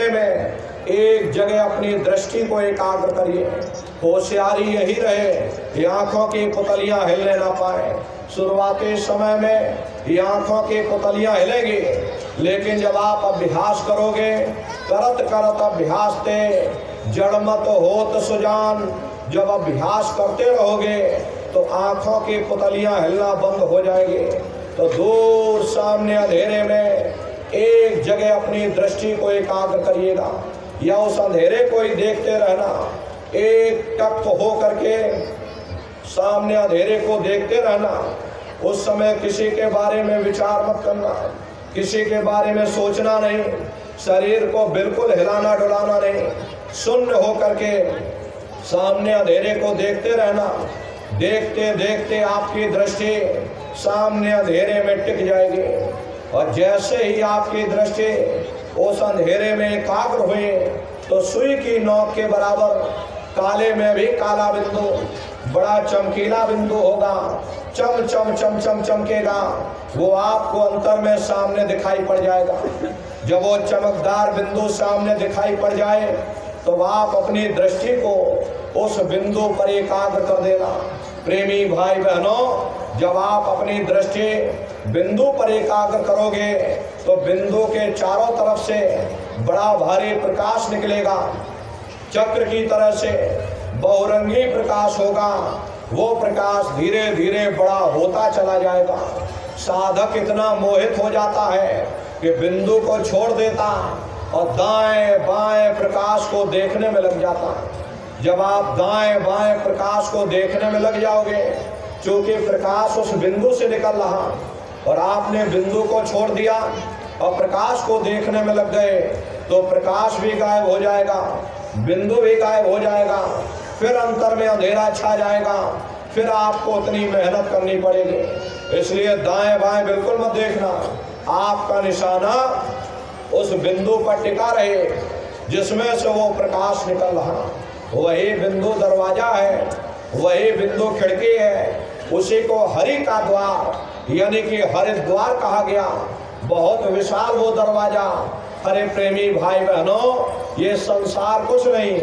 में एक जगह अपनी दृष्टि को एकाग्र करिए। होशियारी यही रहे ये आंखों की पुतलियां हिलने ना पाए। शुरुआती समय में ये आंखों की पुतलियां हिलेंगी, लेकिन जब आप अभ्यास करोगे, करत करत अभ्यास ते जड़मत होत सुजान, जब अभ्यास करते रहोगे तो आंखों की पुतलियां हिलना बंद हो जाएगी। तो दूर सामने अंधेरे में एक जगह अपनी दृष्टि को एकाग्र करिएगा, या उस अंधेरे को ही देखते रहना। एक टक हो करके सामने अंधेरे को देखते रहना। उस समय किसी के बारे में विचार मत करना, किसी के बारे में सोचना नहीं, शरीर को बिल्कुल हिलाना डुलाना नहीं। शून्य हो करके सामने अंधेरे को देखते रहना। देखते देखते आपकी दृष्टि सामने अंधेरे में टिक जाएगी, और जैसे ही आपकी दृष्टि उस अंधेरे में एकाग्र हुई तो सुई की नोक के बराबर काले में भी काला बिंदु, बड़ा चमकीला बिंदु होगा, चम चम चम चम चमकेगा। वो आपको अंतर में सामने दिखाई पड़ जाएगा। जब वो चमकदार बिंदु सामने दिखाई पड़ जाए तो आप अपनी दृष्टि को उस बिंदु पर एकाग्र कर देना। प्रेमी भाई बहनों, जब आप अपनी दृष्टि बिंदु पर एकाग्र करोगे तो बिंदु के चारों तरफ से बड़ा भारी प्रकाश निकलेगा, चक्र की तरह से बहुरंगी प्रकाश होगा। वो प्रकाश धीरे धीरे बड़ा होता चला जाएगा। साधक इतना मोहित हो जाता है कि बिंदु को छोड़ देता और दाएं बाएं प्रकाश को देखने में लग जाता। जब आप दाएं बाएं प्रकाश को देखने में लग जाओगे, क्योंकि प्रकाश उस बिंदु से निकल रहा और आपने बिंदु को छोड़ दिया और प्रकाश को देखने में लग गए, तो प्रकाश भी गायब हो जाएगा, बिंदु भी गायब हो जाएगा, फिर अंतर में अंधेरा छा जाएगा, फिर आपको उतनी मेहनत करनी पड़ेगी। इसलिए दाएं बाएं बिल्कुल मत देखना। आपका निशाना उस बिंदु पर टिका रहे जिसमें से वो प्रकाश निकल रहा। वही बिंदु दरवाजा है, वही बिंदु खिड़की है, उसी को हरि का द्वार यानी कि हरिद्वार कहा गया। बहुत विशाल वो दरवाजा। हरे प्रेमी भाई बहनों, ये संसार कुछ नहीं,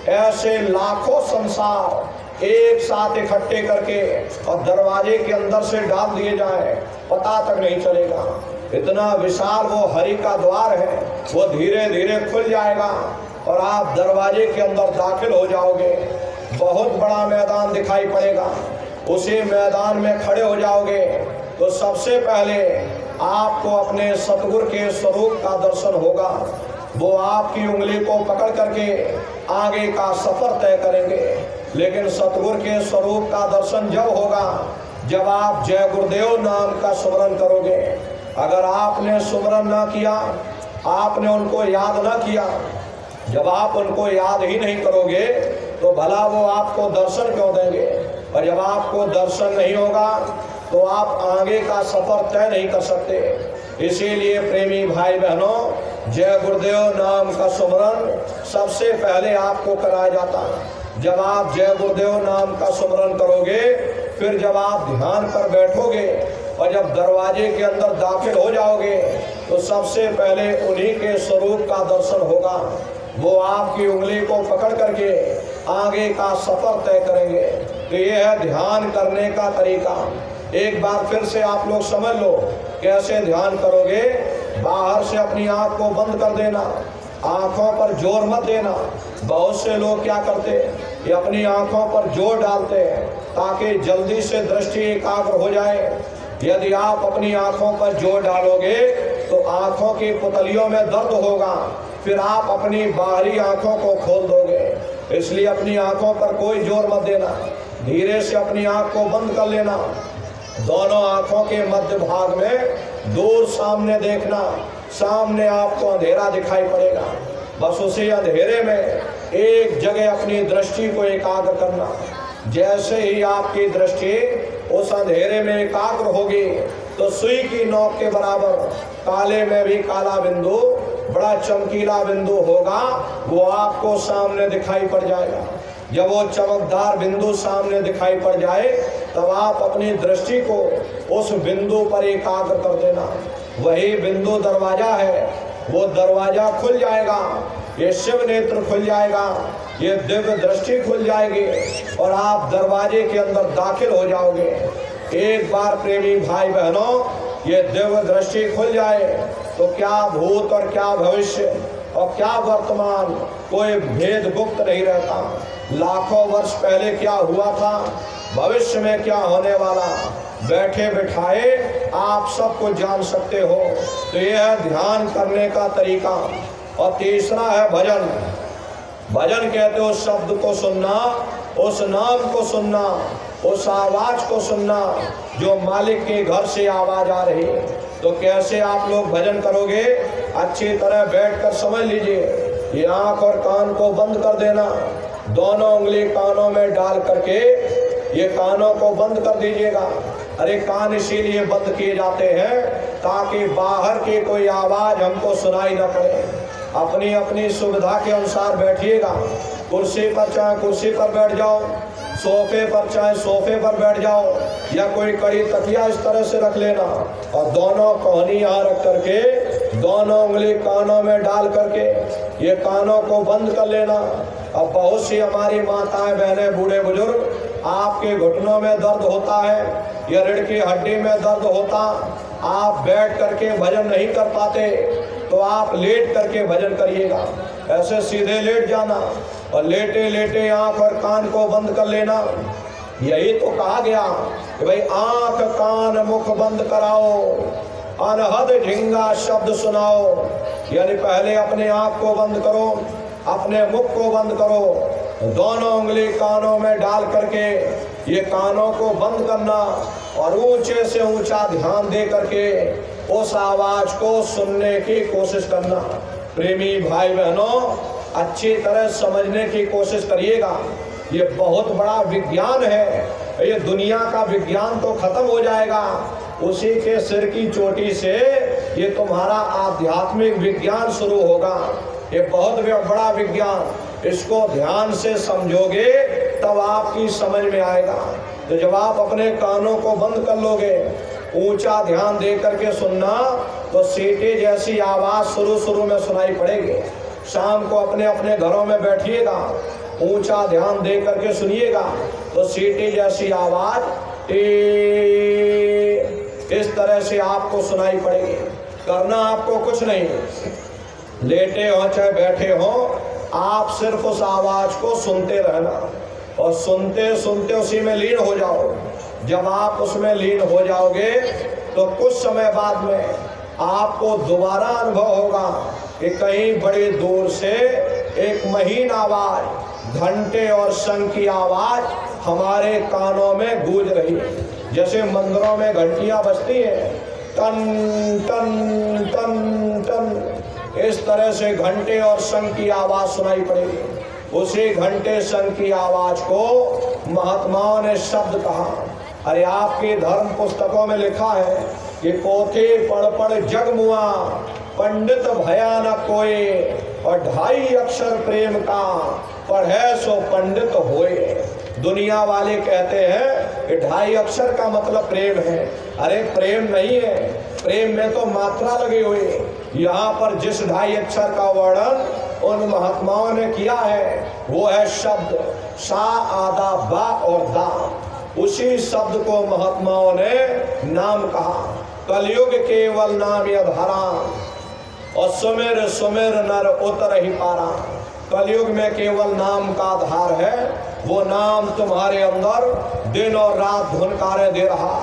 ऐसे लाखों संसार एक साथ इकट्ठे करके और दरवाजे के अंदर से डाल दिए जाए, पता तक नहीं चलेगा। इतना विशाल वो हरि का द्वार है। वो धीरे धीरे खुल जाएगा और आप दरवाजे के अंदर दाखिल हो जाओगे। बहुत बड़ा मैदान दिखाई पड़ेगा। उसी मैदान में खड़े हो जाओगे तो सबसे पहले आपको अपने सतगुरु के स्वरूप का दर्शन होगा। वो आपकी उंगली को पकड़ करके आगे का सफर तय करेंगे। लेकिन सतगुरु के स्वरूप का दर्शन जब होगा जब आप जय गुरुदेव नाम का सुमरन करोगे। अगर आपने सुमरन ना किया, आपने उनको याद ना किया, जब आप उनको याद ही नहीं करोगे तो भला वो आपको दर्शन क्यों देंगे। और जब आपको दर्शन नहीं होगा तो आप आगे का सफर तय नहीं कर सकते। इसीलिए प्रेमी भाई बहनों, जय गुरुदेव नाम का सुमरन सबसे पहले आपको कराया जाता है। जब आप जय गुरुदेव नाम का सुमरन करोगे, फिर जब आप ध्यान पर बैठोगे और जब दरवाजे के अंदर दाखिल हो जाओगे तो सबसे पहले उन्हीं के स्वरूप का दर्शन होगा। वो आपकी उंगली को पकड़ करके आगे का सफर तय करेंगे। तो ये है ध्यान करने का तरीका। एक बार फिर से आप लोग समझ लो कैसे ध्यान करोगे। बाहर से अपनी आंख को बंद कर देना, आंखों पर जोर मत देना। बहुत से लोग क्या करते हैं, ये अपनी आंखों पर जोर डालते हैं ताकि जल्दी से दृष्टि एकाग्र हो जाए। यदि आप अपनी आंखों पर जोर डालोगे तो आंखों की पुतलियों में दर्द होगा, फिर आप अपनी बाहरी आंखों को खोल दोगे। इसलिए अपनी आंखों पर कोई जोर मत देना, धीरे से अपनी आंख को बंद कर लेना। दोनों आंखों के मध्य भाग में दूर सामने देखना, सामने आपको अंधेरा दिखाई पड़ेगा। बस उसी अंधेरे में एक जगह अपनी दृष्टि को एकाग्र करना। जैसे ही आपकी दृष्टि उस अंधेरे में एकाग्र होगी तो सुई की नोक के बराबर काले में भी काला बिंदु, बड़ा चमकीला बिंदु होगा, वो आपको सामने दिखाई पड़ जाएगा। जब वो चमकदार बिंदु सामने दिखाई पड़ जाए तब आप अपनी दृष्टि को उस बिंदु पर एकाग्र कर देना। वही बिंदु दरवाजा है, वो दरवाजा खुल जाएगा, ये शिव नेत्र खुल जाएगा, ये दिव्य दृष्टि खुल जाएगी और आप दरवाजे के अंदर दाखिल हो जाओगे। एक बार प्रेमी भाई बहनों ये दिव्य दृष्टि खुल जाए तो क्या भूत और क्या भविष्य और क्या वर्तमान कोई भेद गुप्त नहीं रहता। लाखों वर्ष पहले क्या हुआ था, भविष्य में क्या होने वाला, बैठे बिठाए आप सब कुछ जान सकते हो। तो यह है ध्यान करने का तरीका। और तीसरा है भजन। भजन कहते हो शब्द को सुनना, उस नाम को सुनना, उस आवाज को सुनना जो मालिक के घर से आवाज आ रही। तो कैसे आप लोग भजन करोगे, अच्छी तरह बैठकर समझ लीजिए। ये आंख और कान को बंद कर देना, दोनों उंगली कानों में डाल करके ये कानों को बंद कर दीजिएगा। अरे कान इसीलिए बंद किए जाते हैं ताकि बाहर की कोई आवाज हमको सुनाई न पड़े। अपनी अपनी सुविधा के अनुसार बैठिएगा। कुर्सी पर चाहे कुर्सी पर बैठ जाओ, सोफे पर चाहे सोफे पर बैठ जाओ, या कोई कड़ी तकिया इस तरह से रख लेना और दोनों कोहनी यहाँ रख करके दोनों उंगली कानों में डाल करके ये कानों को बंद कर लेना। अब बहुत सी हमारी माताएं बहनें बूढ़े बुजुर्ग आपके घुटनों में दर्द होता है या रीढ़ की हड्डी में दर्द होता, आप बैठ करके भजन नहीं कर पाते तो आप लेट करके भजन करिएगा। ऐसे सीधे लेट जाना और लेटे लेटे आंख और कान को बंद कर लेना। यही तो कहा गया कि भाई आंख कान मुख बंद कराओ, अनहद झिंगा शब्द सुनाओ। यानी पहले अपने आंख को बंद करो, अपने मुख को बंद करो, दोनों उंगली कानों में डाल करके ये कानों को बंद करना और ऊंचे से ऊंचा ध्यान दे करके उस आवाज को सुनने की कोशिश करना। प्रेमी भाई बहनों अच्छी तरह समझने की कोशिश करिएगा। ये बहुत बड़ा विज्ञान है। ये दुनिया का विज्ञान तो खत्म हो जाएगा, उसी के सिर की चोटी से ये तुम्हारा आध्यात्मिक विज्ञान शुरू होगा। ये बहुत बड़ा विज्ञान, इसको ध्यान से समझोगे तब आपकी समझ में आएगा। तो जब आप अपने कानों को बंद कर लोगे, ऊंचा ध्यान दे करके सुनना, तो सीटी जैसी आवाज शुरू में सुनाई पड़ेगी। शाम को अपने अपने घरों में बैठिएगा, ऊंचा ध्यान दे करके सुनिएगा तो सीटी जैसी आवाज इस तरह से आपको सुनाई पड़ेगी। करना आपको कुछ नहीं, लेटे हो चाहे बैठे हो, आप सिर्फ उस आवाज को सुनते रहना और सुनते सुनते उसी में लीन हो जाओ। जब आप उसमें लीन हो जाओगे तो कुछ समय बाद में आपको दोबारा अनुभव होगा कि कहीं बड़ी दूर से एक महीन आवाज, घंटे और शंख की आवाज हमारे कानों में गूंज रही है। जैसे मंदिरों में घंटियां बजती हैं, टन टन टन टन, इस तरह से घंटे और शंख की आवाज सुनाई पड़ेगी। उसी घंटे शंख की आवाज को महात्माओं ने शब्द कहा। अरे आपकी धर्म पुस्तकों में लिखा है कि पोथे पढ़ पढ़ जग मुआ, पंडित भया न कोई, और 2.5 अक्षर प्रेम का, पढ़े सो पंडित होए। दुनिया वाले कहते हैं कि 2.5 अक्षर का मतलब प्रेम है। अरे प्रेम नहीं है, प्रेम में तो मात्रा लगी हुई। यहाँ पर जिस 2.5 अक्षर का वर्णन उन महात्माओं ने किया है वो है शब्द सा, आदा, बा और दा। उसी शब्द को महात्माओं ने नाम कहा। कलयुग केवल नाम यधारा और सुमेर सुमेर नर उतर ही पारा। कलयुग में केवल नाम का आधार है, वो नाम तुम्हारे अंदर दिन और रात धुनकारे दे रहा।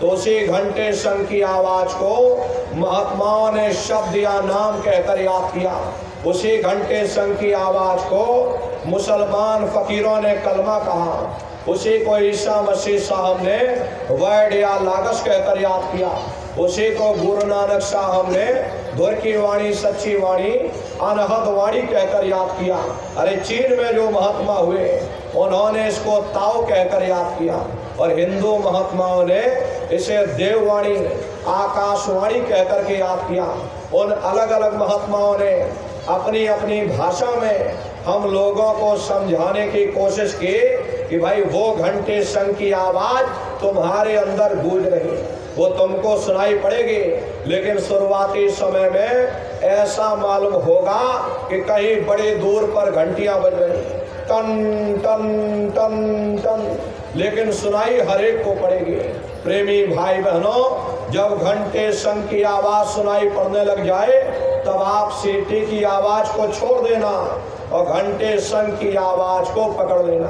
तो उसी घंटे शंख की आवाज को महात्माओं ने शब्द या नाम कहकर याद किया। उसी घंटे शंख की आवाज को मुसलमान फकीरों ने कलमा कहा। उसी को ईसा मसीह साहब ने वर्ड या लागस कहकर याद किया। उसी को गुरु नानक साहब ने धुर की वाणी, सच्ची वाणी, अनहद वाणी कहकर याद किया। अरे चीन में जो महात्मा हुए उन्होंने इसको ताओ कहकर याद किया और हिंदू महात्माओं ने इसे देववाणी, आकाशवाणी कहकर के याद किया। उन अलग अलग महात्माओं ने अपनी अपनी भाषा में हम लोगों को समझाने की कोशिश की कि भाई वो घंटे शंख की आवाज तुम्हारे अंदर गूंज रही है। वो तुमको सुनाई पड़ेगी, लेकिन शुरुआती समय में ऐसा मालूम होगा कि कहीं बड़े दूर पर घंटियां बज रही, टन टन टन टन, लेकिन सुनाई हर एक को पड़ेगी। प्रेमी भाई बहनों, जब घंटे शंख की आवाज सुनाई पड़ने लग जाए तब आप सीटी की आवाज को छोड़ देना और घंटे शंख की आवाज को पकड़ लेना,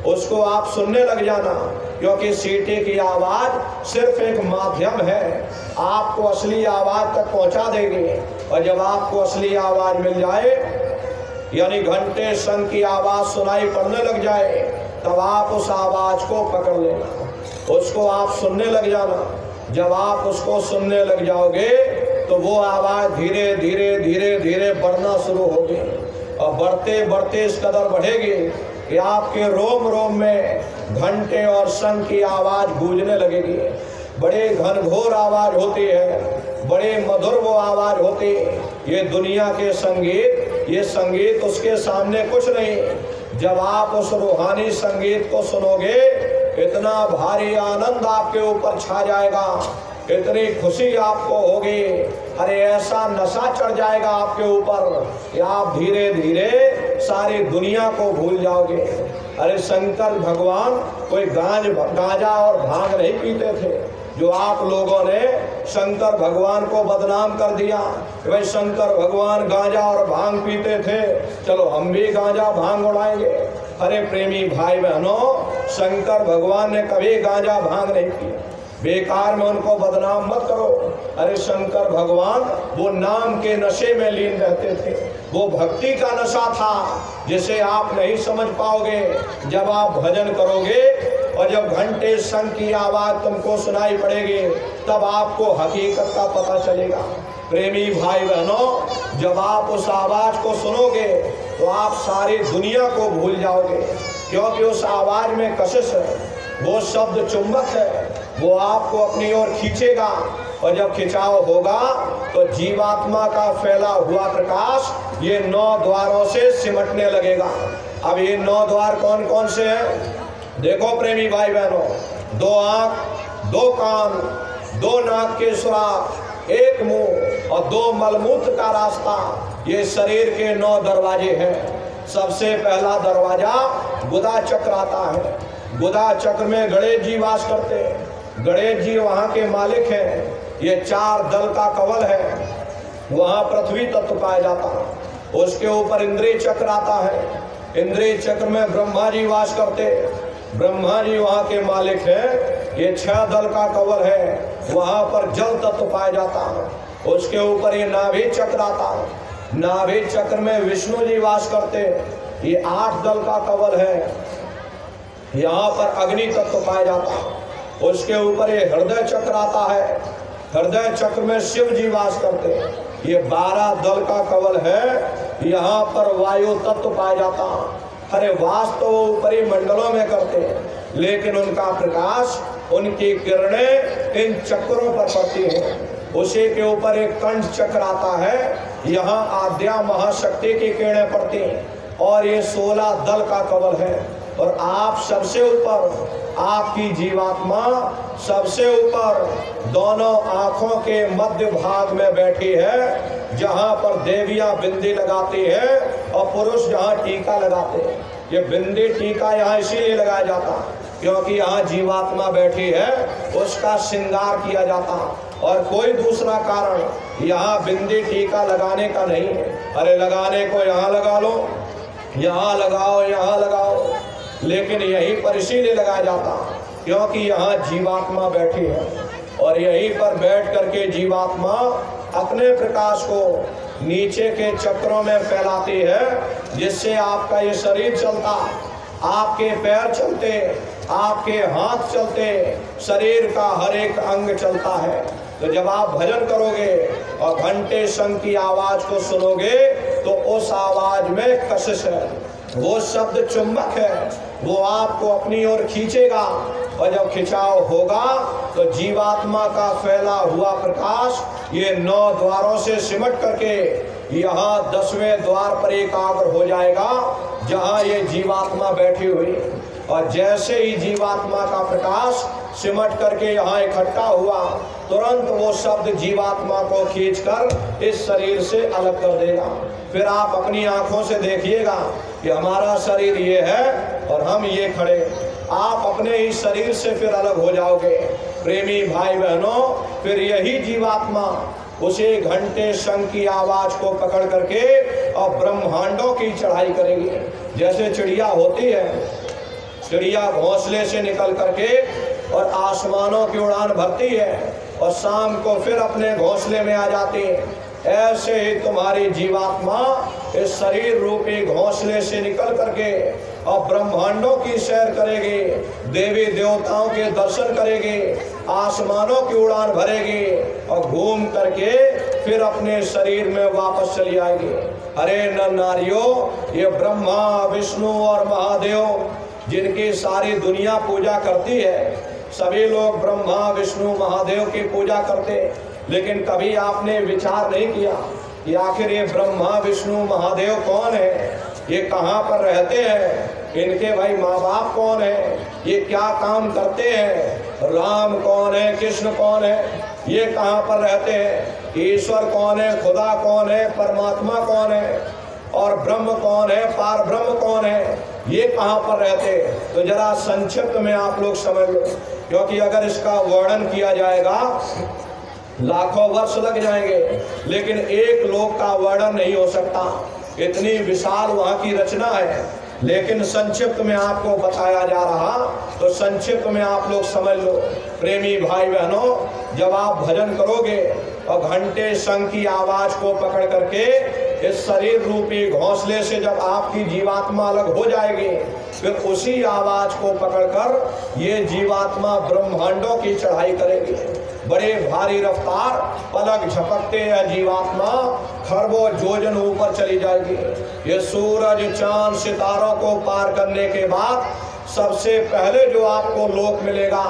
उसको आप सुनने लग जाना, क्योंकि सीटी की आवाज सिर्फ एक माध्यम है, आपको असली आवाज तक पहुंचा देगी। और जब आपको असली आवाज मिल जाए, यानी घंटे शंख की आवाज सुनाई पड़ने लग जाए, तब आप उस आवाज को पकड़ लेना, उसको आप सुनने लग जाना। जब आप उसको सुनने लग जाओगे तो वो आवाज धीरे धीरे धीरे धीरे बढ़ना शुरू होगी और बढ़ते बढ़ते इस कदर बढ़ेगी कि आपके रोम रोम में घंटे और शंख की आवाज गूंजने लगेगी। बड़े घनघोर आवाज होती है, बड़े मधुर वो आवाज होती है। ये दुनिया के संगीत, ये संगीत उसके सामने कुछ नहीं। जब आप उस रूहानी संगीत को सुनोगे, इतना भारी आनंद आपके ऊपर छा जाएगा, इतनी खुशी आपको होगी, अरे ऐसा नशा चढ़ जाएगा आपके ऊपर कि आप धीरे धीरे सारी दुनिया को भूल जाओगे। अरे शंकर भगवान कोई गांजा और भांग नहीं पीते थे, जो आप लोगों ने शंकर भगवान को बदनाम कर दिया कि भाई शंकर भगवान गांजा और भांग पीते थे, चलो हम भी गांजा भांग उड़ाएंगे। अरे प्रेमी भाई बहनों, शंकर भगवान ने कभी गांजा भांग नहीं पिया, बेकार में उनको बदनाम मत करो। अरे शंकर भगवान वो नाम के नशे में लीन रहते थे, वो भक्ति का नशा था जिसे आप नहीं समझ पाओगे। जब आप भजन करोगे और जब घंटे शंख की आवाज तुमको सुनाई पड़ेगी, तब आपको हकीकत का पता चलेगा। प्रेमी भाई बहनों, जब आप उस आवाज को सुनोगे तो आप सारी दुनिया को भूल जाओगे, क्योंकि उस आवाज में कशिश है, वो शब्द चुंबक है, वो आपको अपनी ओर खींचेगा। और जब खिंचाव होगा तो जीवात्मा का फैला हुआ प्रकाश ये 9 द्वारों से सिमटने लगेगा। अब ये 9 द्वार कौन कौन से हैं? देखो प्रेमी भाई बहनों, 2 आंख, 2 कान, 2 नाक के सुराख, 1 मुंह और 2 मलमूत्र का रास्ता, ये शरीर के 9 दरवाजे हैं। सबसे पहला दरवाजा गुदा चक्र आता है। गुदा चक्र में गणेश जी वास करते हैं, गणेश जी वहाँ के मालिक हैं। ये 4 दल का कवल है, वहाँ पृथ्वी तत्व पाया जाता है। उसके ऊपर इंद्रिय चक्र आता है, इंद्रिय चक्र में ब्रह्मा जी वास करते, ब्रह्मा जी वहाँ के मालिक हैं। ये 6 दल का कवल है, वहाँ पर जल तत्व पाया जाता है। उसके ऊपर ये नाभि चक्र आता है, नाभि चक्र में विष्णु जी वास करते, ये 8 दल का कवल है, यहाँ पर अग्नि तत्व पाया जाता है। उसके ऊपर ये हृदय चक्र आता है, हृदय चक्र में शिव जी वास करते, ये 12 दल का कवल है, यहाँ पर वायु तत्व पाया जाता है। अरे वास तो वो ऊपरी मंडलों में करते हैं, लेकिन उनका प्रकाश, उनकी किरणें इन चक्रों पर पड़ती हैं। उसी के ऊपर एक कंठ चक्र आता है, यहाँ आद्या महाशक्ति की किरणें पड़ती हैं और ये 16 दल का कवल है। और आप सबसे ऊपर, आपकी जीवात्मा सबसे ऊपर दोनों आँखों के मध्य भाग में बैठी है, जहाँ पर देवियाँ बिंदी लगाती है और पुरुष जहाँ टीका लगाते हैं। ये बिंदी टीका यहाँ इसीलिए लगाया जाता क्योंकि यहाँ जीवात्मा बैठी है, उसका श्रृंगार किया जाता, और कोई दूसरा कारण यहाँ बिंदी टीका लगाने का नहीं है। अरे लगाने को यहाँ लगा लो, यहाँ लगाओ, यहाँ लगाओ, लेकिन यहीं पर इसीलिए लगाया जाता क्योंकि यहाँ जीवात्मा बैठी है और यहीं पर बैठ करके जीवात्मा अपने प्रकाश को नीचे के चक्रों में फैलाती है, जिससे आपका ये शरीर चलता, आपके पैर चलते, आपके हाथ चलते, शरीर का हर एक अंग चलता है। तो जब आप भजन करोगे और घंटे शंख की आवाज को सुनोगे तो उस आवाज में कशिश है, वो शब्द चुंबक है, वो आपको अपनी ओर खींचेगा। और जब खिंचाव होगा तो जीवात्मा का फैला हुआ प्रकाश ये 9 द्वारों से सिमट करके यहाँ 10वें द्वार पर एकाग्र हो जाएगा, जहाँ ये जीवात्मा बैठी हुई। और जैसे ही जीवात्मा का प्रकाश सिमट करके यहाँ इकट्ठा हुआ, तुरंत वो शब्द जीवात्मा को खींचकर इस शरीर से अलग कर देगा। फिर आप अपनी आंखों से देखिएगा कि हमारा शरीर ये है और हम ये खड़े, आप अपने ही शरीर से फिर अलग हो जाओगे। प्रेमी भाई बहनों, फिर यही जीवात्मा उसे घंटे शंख की आवाज को पकड़ करके और ब्रह्मांडों की चढ़ाई करेगी। जैसे चिड़िया होती है, चिड़िया घोंसले से निकल करके और आसमानों की उड़ान भरती है और शाम को फिर अपने घोंसले में आ जाती है, ऐसे ही तुम्हारी जीवात्मा इस शरीर रूपी घोंसले से निकल करके और ब्रह्मांडों की सैर करेगी, देवी देवताओं के दर्शन करेगी, आसमानों की उड़ान भरेगी और घूम करके फिर अपने शरीर में वापस चली आएगी। अरे नर नारियों, ये ब्रह्मा विष्णु और महादेव जिनकी सारी दुनिया पूजा करती है, सभी लोग ब्रह्मा विष्णु महादेव की पूजा करते, लेकिन कभी आपने विचार नहीं किया कि आखिर ये ब्रह्मा विष्णु महादेव कौन है, ये कहाँ पर रहते हैं, इनके भाई माँ बाप कौन है, ये क्या काम करते हैं, राम कौन है, कृष्ण कौन है, ये कहाँ पर रहते हैं, ईश्वर कौन है, खुदा कौन है, परमात्मा कौन है, और ब्रह्म कौन है, पार ब्रह्म कौन है, ये कहाँ पर रहते हैं। तो जरा संक्षिप्त में आप लोग समझ लो, क्योंकि अगर इसका वर्णन किया जाएगा लाखों वर्ष लग जाएंगे, लेकिन एक लोक का वर्णन नहीं हो सकता, इतनी विशाल वहाँ की रचना है। लेकिन संक्षिप्त में आपको बताया जा रहा, तो संक्षिप्त में आप लोग समझ लो। प्रेमी भाई बहनों, जब आप भजन करोगे और घंटे शंख की आवाज को पकड़ करके इस शरीर रूपी घोंसले से जब आपकी जीवात्मा अलग हो जाएगी, फिर उसी आवाज को पकड़कर ये जीवात्मा ब्रह्मांडों की चढ़ाई करेगी। बड़े भारी रफ्तार पलक झपकते हैं, जीवात्मा खरबों योजन ऊपर चली जाएगी। ये सूरज चांद सितारों को पार करने के बाद सबसे पहले जो आपको लोक मिलेगा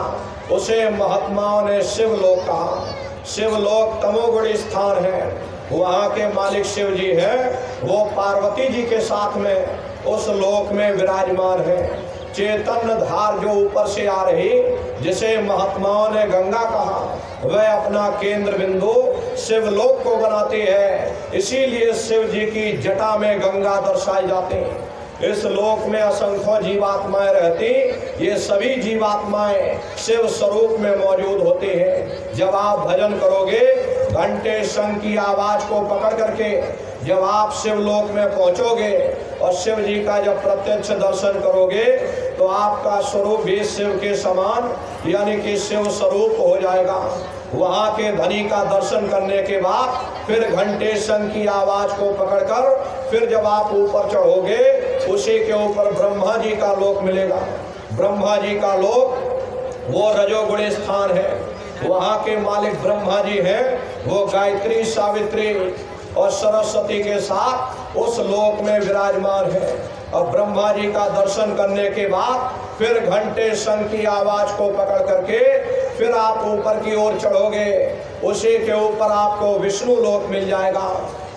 उसे महात्माओं ने शिवलोक कहा। शिवलोक तमोगुण स्थान है, वहाँ के मालिक शिव जी हैं, वो पार्वती जी के साथ में उस लोक में विराजमान है। चेतन धार जो ऊपर से आ रही, जिसे महात्माओं ने गंगा कहा, वह अपना केंद्र बिंदु शिवलोक को बनाती है। इसीलिए शिव जी की जटा में गंगा दर्शाई जाती है। इस लोक में असंख्य जीवात्माएं रहती, ये सभी जीवात्माएं शिव स्वरूप में मौजूद होती हैं। जब आप भजन करोगे, घंटे शंख की आवाज को पकड़ करके जब आप शिवलोक में पहुंचोगे और शिव जी का जब प्रत्यक्ष दर्शन करोगे, तो आपका स्वरूप भी शिव के समान यानी कि शिव स्वरूप हो जाएगा। वहाँ के धनी का दर्शन करने के बाद फिर घंटे शंख की आवाज को पकड़कर फिर जब आप ऊपर चढ़ोगे, उसी के ऊपर ब्रह्मा जी का लोक मिलेगा। ब्रह्मा जी का लोक वो रजोगुण स्थान है, वहाँ के मालिक ब्रह्मा जी हैं, वो गायत्री सावित्री और सरस्वती के साथ उस लोक में विराजमान है। और ब्रह्मा जी का दर्शन करने के बाद फिर घंटे शंख की आवाज को पकड़ करके फिर आप ऊपर की ओर चढ़ोगे, उसी के ऊपर आपको विष्णु लोक मिल जाएगा।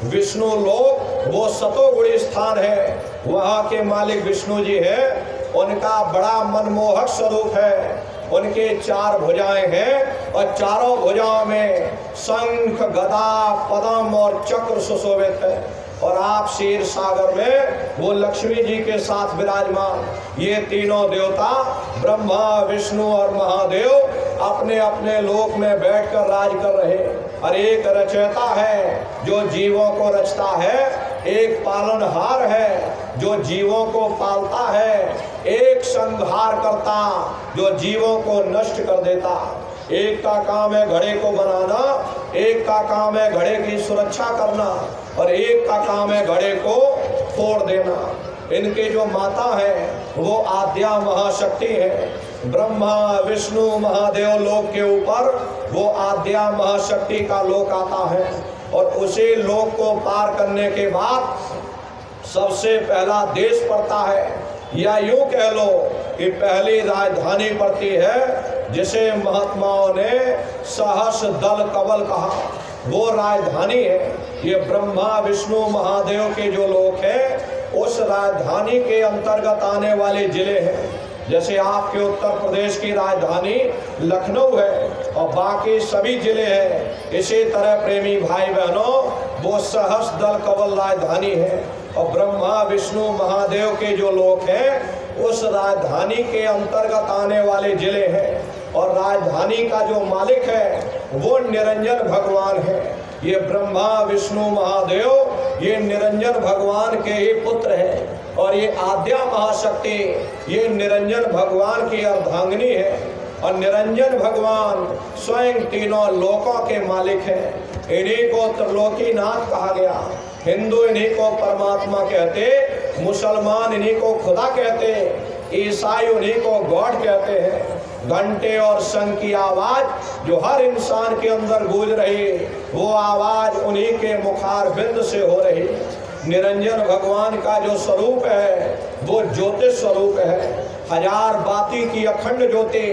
विष्णु लोक वो सतोगुणी स्थान है, वहाँ के मालिक विष्णु जी हैं, उनका बड़ा मनमोहक स्वरूप है। उनके 4 भुजाएं हैं और चारों भुजाओं में शंख गदा पद्म और चक्र सुशोभित है। और आप क्षीर सागर में वो लक्ष्मी जी के साथ विराजमान। ये तीनों देवता ब्रह्मा विष्णु और महादेव अपने अपने लोक में बैठकर राज कर रहे। और एक रचयिता है जो जीवों को रचता है, एक पालनहार है जो जीवों को पालता है, एक संहार करता जो जीवों को नष्ट कर देता। एक का काम है घड़े को बनाना, एक का काम है घड़े की सुरक्षा करना, और एक का काम है घड़े को फोड़ देना। इनके जो माता है वो आद्या महाशक्ति है। ब्रह्मा विष्णु महादेव लोक के ऊपर वो आद्या महाशक्ति का लोक आता है। और उसी लोक को पार करने के बाद सबसे पहला देश पड़ता है, या यूं कह लो कि पहली राजधानी पड़ती है, जिसे महात्माओं ने सहस दल कबल कहा। वो राजधानी है, ये ब्रह्मा विष्णु महादेव के जो लोक हैं, उस राजधानी के अंतर्गत आने वाले जिले हैं। जैसे आपके उत्तर प्रदेश की राजधानी लखनऊ है और बाकी सभी जिले हैं, इसी तरह प्रेमी भाई बहनों वो सहस्त्रदल कवल राजधानी है। और ब्रह्मा विष्णु महादेव के जो लोक हैं उस राजधानी के अंतर्गत आने वाले जिले हैं। और राजधानी का जो मालिक है वो निरंजन भगवान है। ये ब्रह्मा विष्णु महादेव ये निरंजन भगवान के ही पुत्र हैं और ये आद्या महाशक्ति ये निरंजन भगवान की अर्धांगिनी है। और निरंजन भगवान स्वयं तीनों लोकों के मालिक हैं। इन्हीं को त्रिलोकीनाथ कहा गया। हिंदू इन्हीं को परमात्मा कहते, मुसलमान इन्हीं को खुदा कहते, ईसाई उन्हीं को गॉड कहते हैं। घंटे और शंख की आवाज जो हर इंसान के अंदर गूंज रही वो आवाज उन्हीं के मुखार बिंद से हो रही। निरंजन भगवान का जो स्वरूप है वो ज्योतिष स्वरूप है। हजार बाती की अखंड ज्योति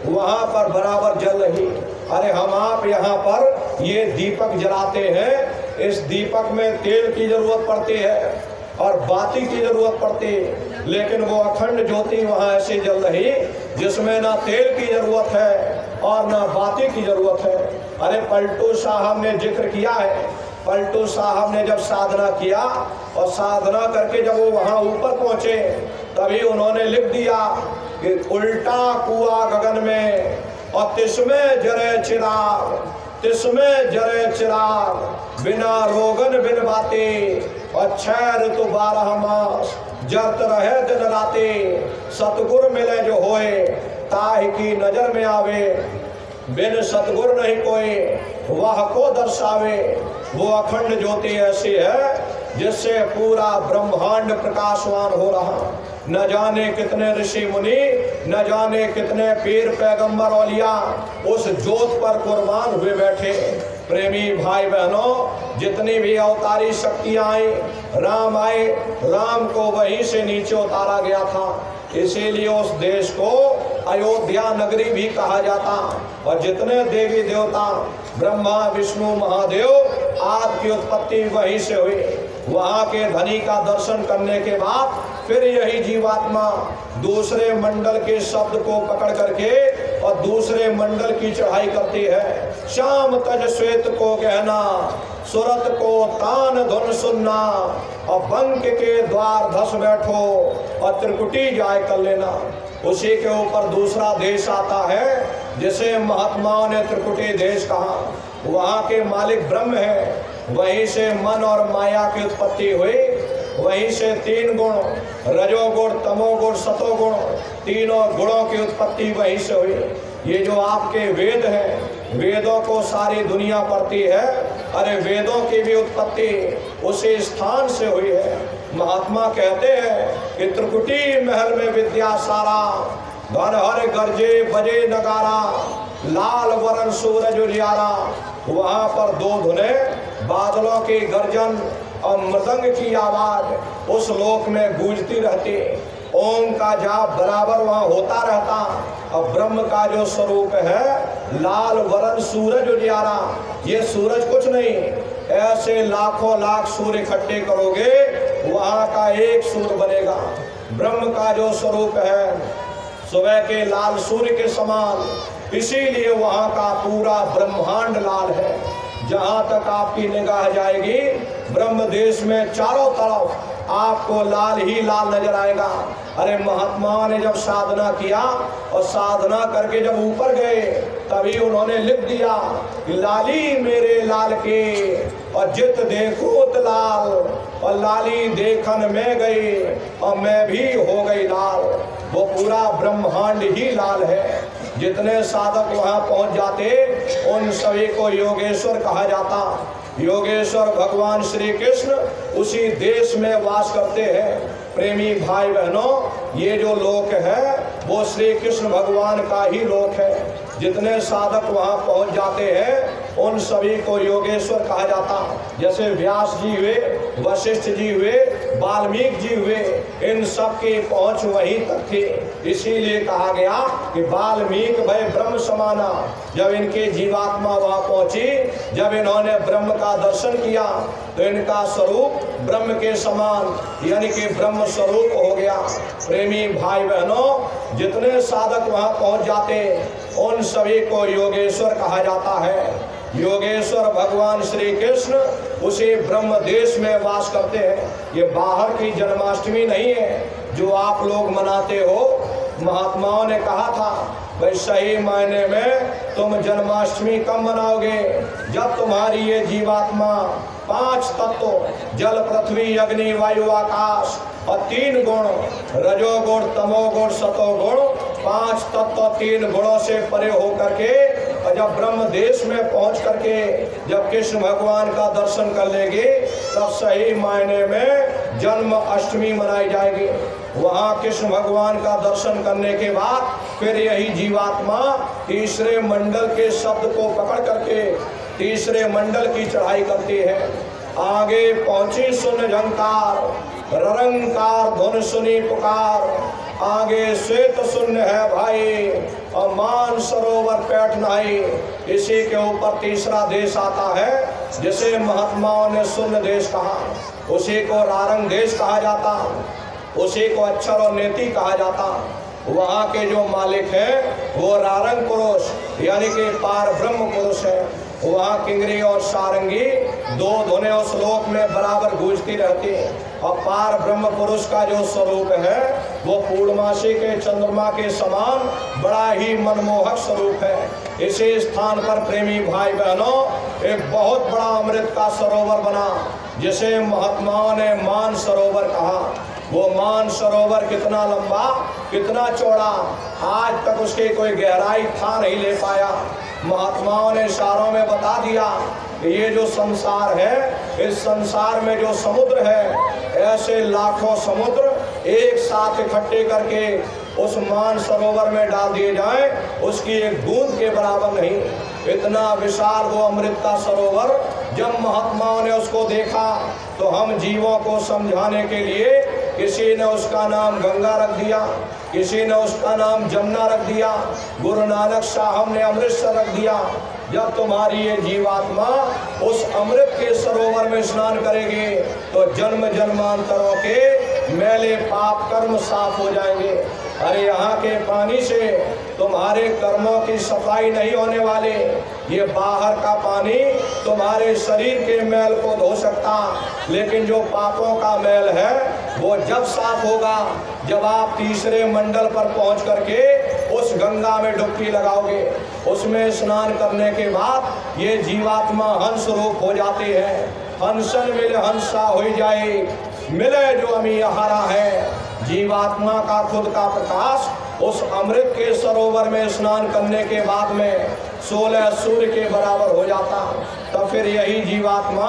वहाँ पर बराबर जल रही। अरे हम आप यहाँ पर ये दीपक जलाते हैं, इस दीपक में तेल की जरूरत पड़ती है और बाती की जरूरत पड़ती है, लेकिन वो अखंड ज्योति वहाँ ऐसे जल रही जिसमें ना तेल की जरूरत है और ना बाती की जरूरत है। अरे पलटू साहब ने जिक्र किया है, पलटू साहब ने जब साधना किया और साधना करके जब वो वहाँ ऊपर पहुँचे तभी उन्होंने लिख दिया कि उल्टा कुआ गगन में और तिसमें जरे चिराग, तिसमें जरे चिराग, बिना रोगन बिन बाते और 6 ऋतु 12 मास जरत रहे दिन राते। सतगुर मिले जो होए ताहि की नजर में आवे, बिन सतगुर नहीं कोई वह को दर्शावे। वो अखंड ज्योति ऐसी है जिससे पूरा ब्रह्मांड प्रकाशवान हो रहा। न जाने कितने ऋषि मुनि, न जाने कितने पीर पैगंबर औलिया उस ज्योत पर कुर्बान हुए बैठे। प्रेमी भाई बहनों, जितनी भी अवतारी शक्तियां आई, राम आए, राम को वहीं से नीचे उतारा गया था। इसीलिए उस देश को अयोध्या नगरी भी कहा जाता। और जितने देवी देवता ब्रह्मा विष्णु महादेव आदि की उत्पत्ति वहीं से हुई। वहाँ के धनी का दर्शन करने के बाद फिर यही जीवात्मा दूसरे मंडल के शब्द को पकड़ करके और दूसरे मंडल की चढ़ाई करती है। श्याम तज श्वेत को गहना, सुरत को तान धुन सुनना, और बंक के द्वार धस बैठो और त्रिकुटी जाय कर लेना। उसी के ऊपर दूसरा देश आता है जिसे महात्माओं ने त्रिकुटी देश कहा। वहाँ के मालिक ब्रह्म है, वहीं से मन और माया की उत्पत्ति हुई। वहीं से 3 गुण रजोगुण तमोगुण सतोगुण तीनों गुणों की उत्पत्ति वहीं से हुई। ये जो आपके वेद हैं, वेदों को सारी दुनिया पढ़ती है। अरे वेदों की भी उत्पत्ति उसी स्थान से हुई है। महात्मा कहते हैं कि त्रिकुटी महल में विद्या सारा, घर हर गरजे बजे नगारा, लाल वरण सूरज उजियारा। वहाँ पर 2 धुने, बादलों की गर्जन और मृदंग की आवाज उस लोक में गूंजती रहती। ओम का जाप बराबर वहाँ होता रहता। और ब्रह्म का जो स्वरूप है लाल वरण सूरज उजियारा, ये सूरज कुछ नहीं, ऐसे लाखों लाख सूर्य इकट्ठे करोगे वहाँ का एक सूर्य बनेगा। ब्रह्म का जो स्वरूप है सुबह के लाल सूर्य के समान, इसीलिए वहाँ का पूरा ब्रह्मांड लाल है। जहाँ तक आपकी निगाह जाएगी ब्रह्म देश में चारों तरफ आपको लाल ही लाल नजर आएगा। अरे महात्माओं ने जब साधना किया और साधना करके जब ऊपर गए तभी उन्होंने लिख दिया कि लाली मेरे लाल के और जित देखोत लाल, और लाली देखन में गई और मैं भी हो गई लाल। वो पूरा ब्रह्मांड ही लाल है। जितने साधक वहाँ पहुँच जाते उन सभी को योगेश्वर कहा जाता। योगेश्वर भगवान श्री कृष्ण उसी देश में वास करते हैं। प्रेमी भाई बहनों, ये जो लोक है वो श्री कृष्ण भगवान का ही लोक है। जितने साधक वहाँ पहुँच जाते हैं उन सभी को योगेश्वर कहा जाता। जैसे व्यास जी हुए, वशिष्ठ जी हुए, वाल्मीकि जी हुए, इन सब की पहुँच वहीं तक थी। इसीलिए कहा गया कि वाल्मीकि भय ब्रह्म समाना। जब इनकी जीवात्मा वहाँ पहुँची, जब इन्होंने ब्रह्म का दर्शन किया तो इनका स्वरूप ब्रह्म के समान यानी कि ब्रह्म स्वरूप हो गया। प्रेमी भाई बहनों, जितने साधक वहाँ पहुँच जाते उन सभी को योगेश्वर कहा जाता है। योगेश्वर भगवान श्री कृष्ण उसी ब्रह्म देश में वास करते हैं। ये बाहर की जन्माष्टमी नहीं है जो आप लोग मनाते हो। महात्माओं ने कहा था भाई सही मायने में तुम जन्माष्टमी कब मनाओगे? जब तुम्हारी ये जीवात्मा 5 तत्व जल पृथ्वी अग्नि वायु आकाश और 3 गुण रजोगुण तमोगुण सतोगुण 5 तत्व 3 गुणों से परे होकर के और जब ब्रह्म देश में पहुंच करके जब कृष्ण भगवान का दर्शन कर लेगी तब सही मायने में जन्म अष्टमी मनाई जाएगी। वहाँ कृष्ण भगवान का दर्शन करने के बाद फिर यही जीवात्मा तीसरे मंडल के शब्द को पकड़ करके तीसरे मंडल की चढ़ाई करती है। आगे पहुंची सुन झंकार ररंकार धुन सुनी पुकार, आगे श्वेत शून्य है भाई और मान सरोवर पैठ नाई। इसी के ऊपर तीसरा देश आता है जिसे महात्माओं ने शून्य देश कहा, उसी को रारंग देश कहा जाता, उसी को अक्षर और नेति कहा जाता। वहाँ के जो मालिक हैं वो रारंग पुरुष यानी कि पार ब्रह्म पुरुष है। वहाँ किंगरी और सारंगी 2 धुनें उस लोक में बराबर गूंजती रहती है। और पार ब्रह्म पुरुष का जो स्वरूप है वो पूर्णमासी के चंद्रमा के समान बड़ा ही मनमोहक स्वरूप है। इसी स्थान पर प्रेमी भाई बहनों एक बहुत बड़ा अमृत का सरोवर बना जिसे महात्माओं ने मान सरोवर कहा। वो मान सरोवर कितना लंबा कितना चौड़ा आज तक उसकी कोई गहराई था नहीं ले पाया। महात्माओं ने इशारों में बता दिया कि ये जो संसार है इस संसार में जो समुद्र है ऐसे लाखों समुद्र एक साथ इकट्ठे करके उस मान सरोवर में डाल दिए जाएं उसकी एक बूंद के बराबर नहीं। इतना विशाल वो अमृत का सरोवर। जब महात्माओं ने उसको देखा तो हम जीवों को समझाने के लिए किसी ने उसका नाम गंगा रख दिया, किसी ने उसका नाम जमुना रख दिया, गुरु नानक साहब ने अमृतसर रख दिया। जब तुम्हारी ये जीवात्मा उस अमृत के सरोवर में स्नान करेगी तो जन्म जन्मांतरों के मैले पाप कर्म साफ हो जाएंगे। अरे यहाँ के पानी से तुम्हारे कर्मों की सफाई नहीं होने वाले, ये बाहर का पानी तुम्हारे शरीर के मैल को धो सकता, लेकिन जो पापों का मैल है वो जब साफ होगा जब आप तीसरे मंडल पर पहुंच करके उस गंगा में डुबकी लगाओगे। उसमें स्नान करने के बाद ये जीवात्मा हंस रूप हो जाती है। हंसन मिले हंसा हो जाए मिले जो अमी आहारा है। जीवात्मा का खुद का प्रकाश उस अमृत के सरोवर में स्नान करने के बाद में 16 सूर्य के बराबर हो जाता। तब फिर यही जीवात्मा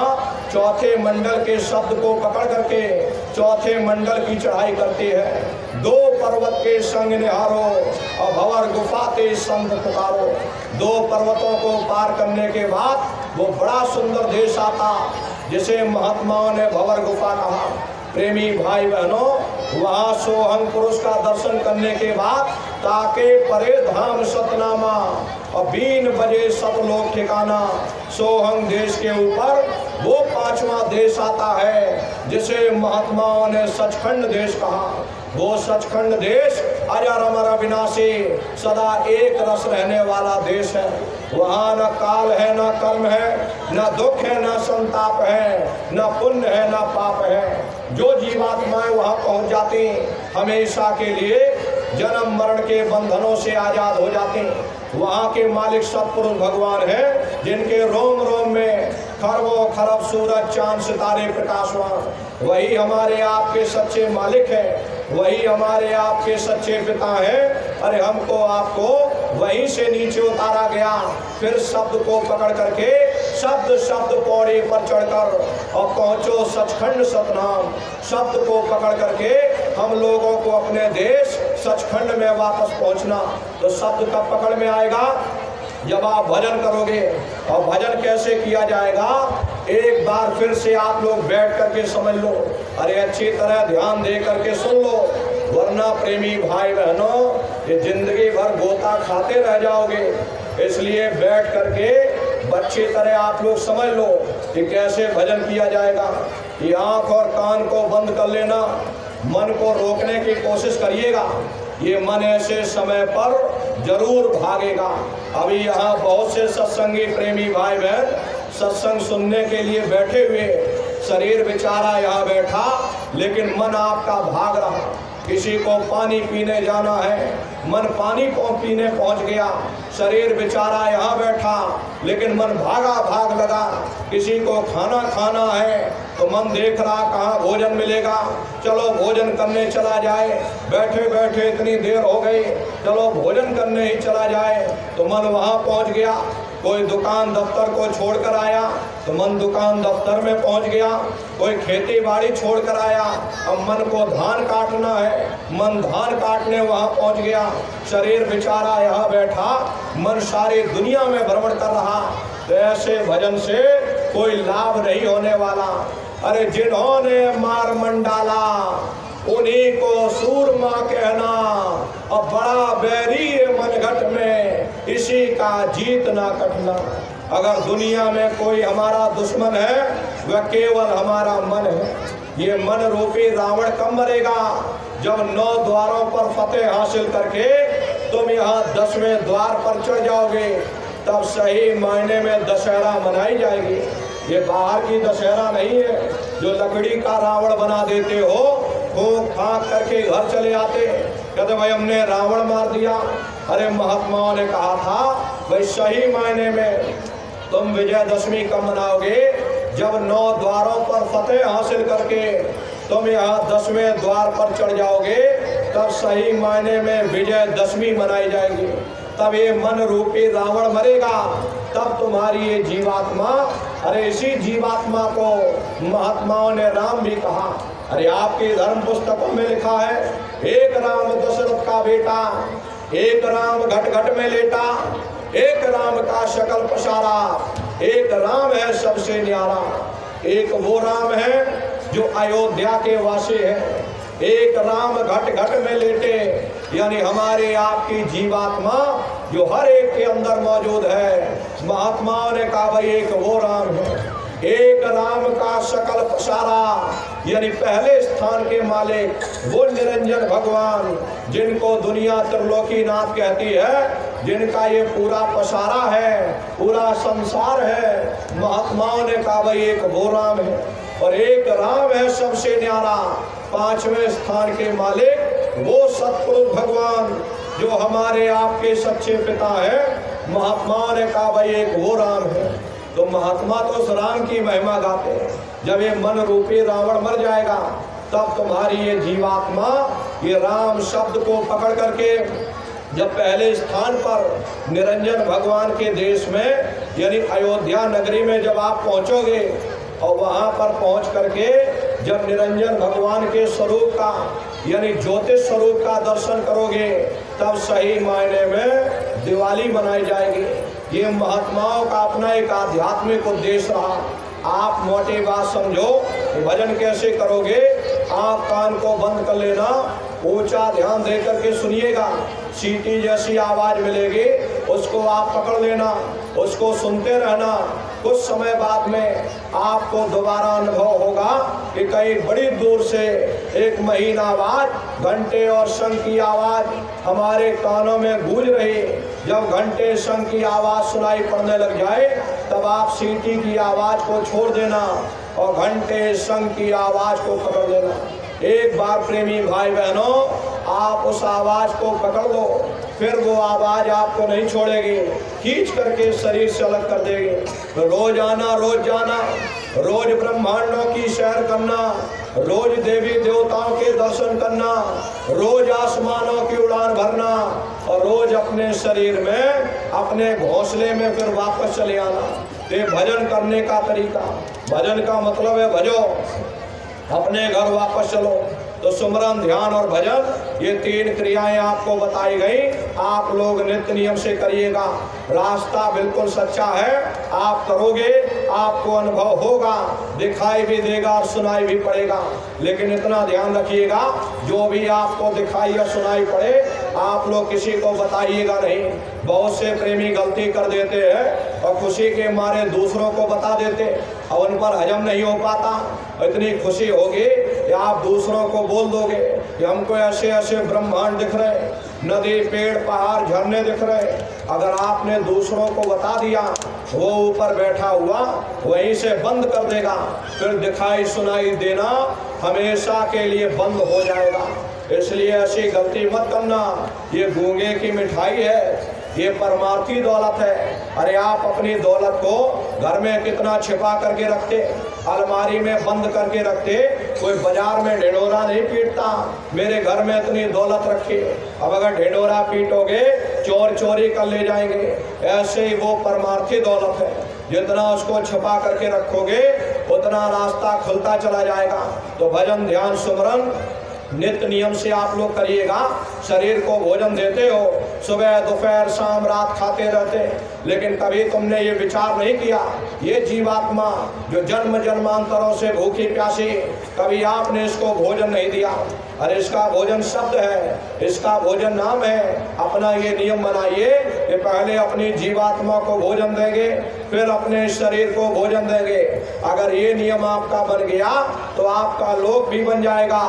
चौथे मंडल के शब्द को पकड़ करके चौथे मंडल की चढ़ाई करती है। 2 पर्वत के संग निहारो और भंवर गुफा ते संत पुकारो। 2 पर्वतों को पार करने के बाद वो बड़ा सुंदर देश आता जिसे महात्माओं ने भंवर गुफा कहा। प्रेमी भाई बहनों, वहाँ सोहंग पुरुष का दर्शन करने के बाद ताके परे धाम सतनामा और 3 बजे सतलोक ठिकाना। सोहंग देश के ऊपर वो 5वां देश आता है जिसे महात्माओं ने सचखंड देश कहा। वो सचखंड देश अजर अमर अविनाशी सदा एक रस रहने वाला देश है। वहाँ न काल है न कर्म है, न दुख है न संताप है, न पुण्य है न पाप है। जो जीवात्माएं वहाँ पहुँच जाती हमेशा के लिए जन्म मरण के बंधनों से आज़ाद हो जाते हैं। वहाँ के मालिक सतपुरुष भगवान हैं जिनके रोम रोम में खरबों खरब सूरज चांद सितारे प्रकाशवान। वही हमारे आपके सच्चे मालिक हैं, वही हमारे आपके सच्चे पिता हैं। अरे हमको आपको वहीं से नीचे उतारा गया, फिर शब्द को पकड़ करके शब्द शब्द पौड़ी पर चढ़कर और पहुँचो सचखंड सतनाम। शब्द को पकड़ करके हम लोगों को अपने देश सचखंड में वापस पहुँचना। तो शब्द कब पकड़ में आएगा? जब आप भजन करोगे। और भजन कैसे किया जाएगा एक बार फिर से आप लोग बैठ करके समझ लो। अरे अच्छी तरह ध्यान दे करके सुन लो, वरना प्रेमी भाई बहनों ये जिंदगी भर गोता खाते रह जाओगे। इसलिए बैठ करके अच्छी तरह आप लोग समझ लो कि कैसे भजन किया जाएगा। ये आँख और कान को बंद कर लेना, मन को रोकने की कोशिश करिएगा। ये मन ऐसे समय पर जरूर भागेगा। अभी यहाँ बहुत से सत्संगी प्रेमी भाई बहन सत्संग सुनने के लिए बैठे हुए, शरीर बेचारा यहाँ बैठा लेकिन मन आपका भाग रहा। किसी को पानी पीने जाना है, मन पानी पीने पहुंच गया, शरीर बेचारा यहाँ बैठा लेकिन मन भाग लगा। किसी को खाना खाना है तो मन देख रहा कहाँ भोजन मिलेगा, चलो भोजन करने चला जाए। बैठे बैठे इतनी देर हो गई, चलो भोजन करने ही चला जाए, तो मन वहाँ पहुँच गया। कोई दुकान दफ्तर को छोड़कर आया तो मन दुकान दफ्तर में पहुंच गया। कोई खेती बाड़ी छोड़कर आया, अब मन को धान काटना है, मन धान काटने वहां पहुंच गया। शरीर बेचारा यहाँ बैठा, मन सारी दुनिया में भ्रमण कर रहा। तो ऐसे भजन से कोई लाभ नहीं होने वाला। अरे जिन्होंने मार मंडाला उन्हीं को सूरमा कहना, अब बड़ा बैरी है मनघट में इसी का जीत ना कटना। अगर दुनिया में कोई हमारा दुश्मन है वह केवल हमारा मन है। ये मन रूपी रावण कब मरेगा? जब 9 द्वारों पर फतेह हासिल करके तुम यहाँ 10वें द्वार पर चढ़ जाओगे, तब सही मायने में दशहरा मनाई जाएगी। ये बाहर की दशहरा नहीं है जो लकड़ी का रावण बना देते हो, फूंक फांक करके घर चले आते, कहते भाई हमने रावण मार दिया। अरे महात्माओं ने कहा था भाई सही मायने में तुम विजयदशमी कब मनाओगे? जब 9 द्वारों पर फतेह हासिल करके तुम यहाँ 10वें द्वार पर चढ़ जाओगे, तब सही मायने में विजयदशमी मनाई जाएगी। तब ये मन रूपी रावण मरेगा, तब तुम्हारी ये जीवात्मा, अरे इसी जीवात्मा को महात्माओं ने राम भी कहा। अरे आपकी धर्म पुस्तकों में लिखा है, एक राम दशरथ का बेटा, एक राम घट घट में लेटा, एक राम का शकल पसारा, एक राम है सबसे न्यारा। एक वो राम है जो अयोध्या के वासी है, एक राम घट घट में लेटे, यानी हमारे आपकी जीवात्मा जो हर एक के अंदर मौजूद है। महात्माओं ने कहा भाई एक वो राम है, एक राम का शकल पसारा, यानी पहले स्थान के मालिक वो निरंजन भगवान जिनको दुनिया त्रिलोकी नाथ कहती है, जिनका ये पूरा पसारा है, पूरा संसार है। महात्माओं ने कहा भाई एक वो राम है और एक राम है सबसे न्यारा, 5वें स्थान के मालिक वो सतपुरुष भगवान जो हमारे आपके सच्चे पिता है। महात्माओं ने कहा भाई एक वो राम है। तो महात्मा तो उस राम की महिमा गाते हैं। जब ये मन रूपी रावण मर जाएगा, तब तुम्हारी ये जीवात्मा ये राम शब्द को पकड़ करके जब पहले स्थान पर निरंजन भगवान के देश में यानी अयोध्या नगरी में जब आप पहुंचोगे और वहां पर पहुंच करके जब निरंजन भगवान के स्वरूप का यानी ज्योतिष स्वरूप का दर्शन करोगे, तब सही मायने में दिवाली मनाई जाएगी। ये महात्माओं का अपना एक आध्यात्मिक उद्देश्य रहा। आप मोटी बात समझो, भजन कैसे करोगे? आँख कान को बंद कर लेना, ऊंचा ध्यान दे करके सुनिएगा। सीटी जैसी आवाज मिलेगी उसको आप पकड़ लेना, उसको सुनते रहना। कुछ समय बाद में आपको दोबारा अनुभव होगा कि कहीं बड़ी दूर से एक महीन आवाज, घंटे और शंख की आवाज हमारे कानों में गूंज रही। जब घंटे शंख की आवाज सुनाई पड़ने लग जाए, तब आप सीटी की आवाज को छोड़ देना और घंटे शंख की आवाज को पकड़ लेना। एक बार प्रेमी भाई बहनों, आप उस आवाज को पकड़ लो, फिर वो आवाज आपको नहीं छोड़ेगी, खींच करके शरीर से अलग कर देगी। तो रोज आना, रोज जाना, रोज ब्रह्मांडों की सैर करना, रोज देवी देवताओं के दर्शन करना, रोज आसमानों की उड़ान भरना और रोज अपने शरीर में, अपने घोंसले में फिर वापस चले आना। ये भजन करने का तरीका। भजन का मतलब है भजो, अपने घर वापस चलो। तो सुमरन, ध्यान और भजन, ये 3 क्रियाएं आपको बताई गई। आप लोग नित्य नियम से करिएगा। रास्ता बिल्कुल सच्चा है, आप करोगे आपको अनुभव होगा, दिखाई भी देगा और सुनाई भी पड़ेगा। लेकिन इतना ध्यान रखिएगा, जो भी आपको दिखाई या सुनाई पड़े आप लोग किसी को बताइएगा नहीं। बहुत से प्रेमी गलती कर देते हैं और खुशी के मारे दूसरों को बता देते। और उन पर हजम नहीं हो पाता। इतनी खुशी होगी कि आप दूसरों को बोल दोगे कि हमको ऐसे ऐसे ब्रह्मांड दिख रहे, नदी पेड़ पहाड़ झरने दिख रहे। अगर आपने दूसरों को बता दिया, वो ऊपर बैठा हुआ वहीं से बंद कर देगा, फिर दिखाई सुनाई देना हमेशा के लिए बंद हो जाएगा। इसलिए ऐसी गलती मत करना। ये गूंगे की मिठाई है, ये परमार्थी दौलत है। अरे आप अपनी दौलत को घर में कितना छिपा करके रखते, अलमारी में बंद करके रखते, कोई बाजार में ढिंढोरा नहीं पीटता मेरे घर में इतनी दौलत रखी। अब अगर ढिंढोरा पीटोगे चोर चोरी कर ले जाएंगे। ऐसे ही वो परमार्थी दौलत है, जितना उसको छिपा करके रखोगे उतना रास्ता खुलता चला जाएगा। तो भजन ध्यान सुमरन नित्य नियम से आप लोग करिएगा। शरीर को भोजन देते हो, सुबह दोपहर शाम रात खाते रहते, लेकिन कभी तुमने ये विचार नहीं किया, ये जीवात्मा जो जन्म जन्मांतरों से भूखी प्यासी, कभी आपने इसको भोजन नहीं दिया। अरे इसका भोजन शब्द है, इसका भोजन नाम है। अपना ये नियम बनाइए कि पहले अपनी जीवात्मा को भोजन देंगे, फिर अपने शरीर को भोजन देंगे। अगर ये नियम आपका बन गया तो आपका लोक भी बन जाएगा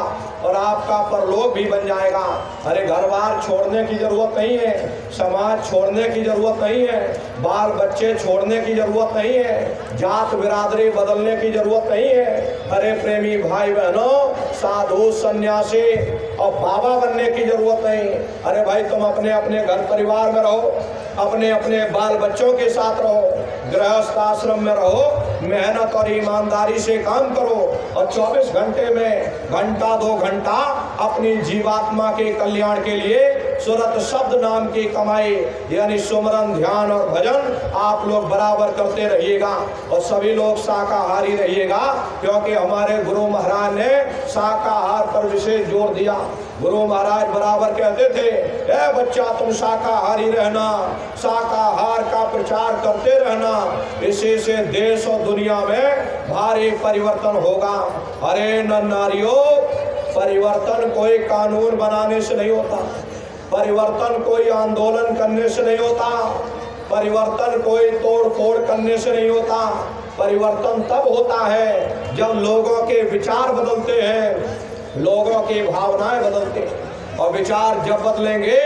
और आपका परलोक भी बन जाएगा। अरे घर बार छोड़ने की जरूरत नहीं है, समाज छोड़ने की जरूरत नहीं है, बाल बच्चे छोड़ने की जरूरत नहीं है, जात बिरादरी बदलने की जरूरत नहीं है। अरे प्रेमी भाई बहनों, साधु सन्यासी और बाबा बनने की जरूरत नहीं। अरे भाई तुम अपने अपने घर परिवार में रहो, अपने अपने बाल बच्चों के साथ रहो, गृहस्थ आश्रम में रहो, मेहनत और ईमानदारी से काम करो और 24 घंटे में घंटा 2 घंटा अपनी जीवात्मा के कल्याण के लिए सुरत शब्द नाम की कमाई यानी सुमरन ध्यान और भजन आप लोग बराबर करते रहिएगा। और सभी लोग शाकाहारी रहिएगा, क्योंकि हमारे गुरु महाराज ने शाकाहार पर विशेष जोर दिया। गुरु महाराज बराबर कहते थे, ए बच्चा तुम शाकाहारी रहना, शाकाहार का प्रचार करते रहना, इसी से देश और दुनिया में भारी परिवर्तन होगा। अरे नर नारियों, परिवर्तन कोई कानून बनाने से नहीं होता, परिवर्तन कोई आंदोलन करने से नहीं होता, परिवर्तन कोई तोड़ फोड़ करने से नहीं होता। परिवर्तन तब होता है जब लोगों के विचार बदलते हैं, लोगों की भावनाएं बदलते हैं। और विचार जब बदलेंगे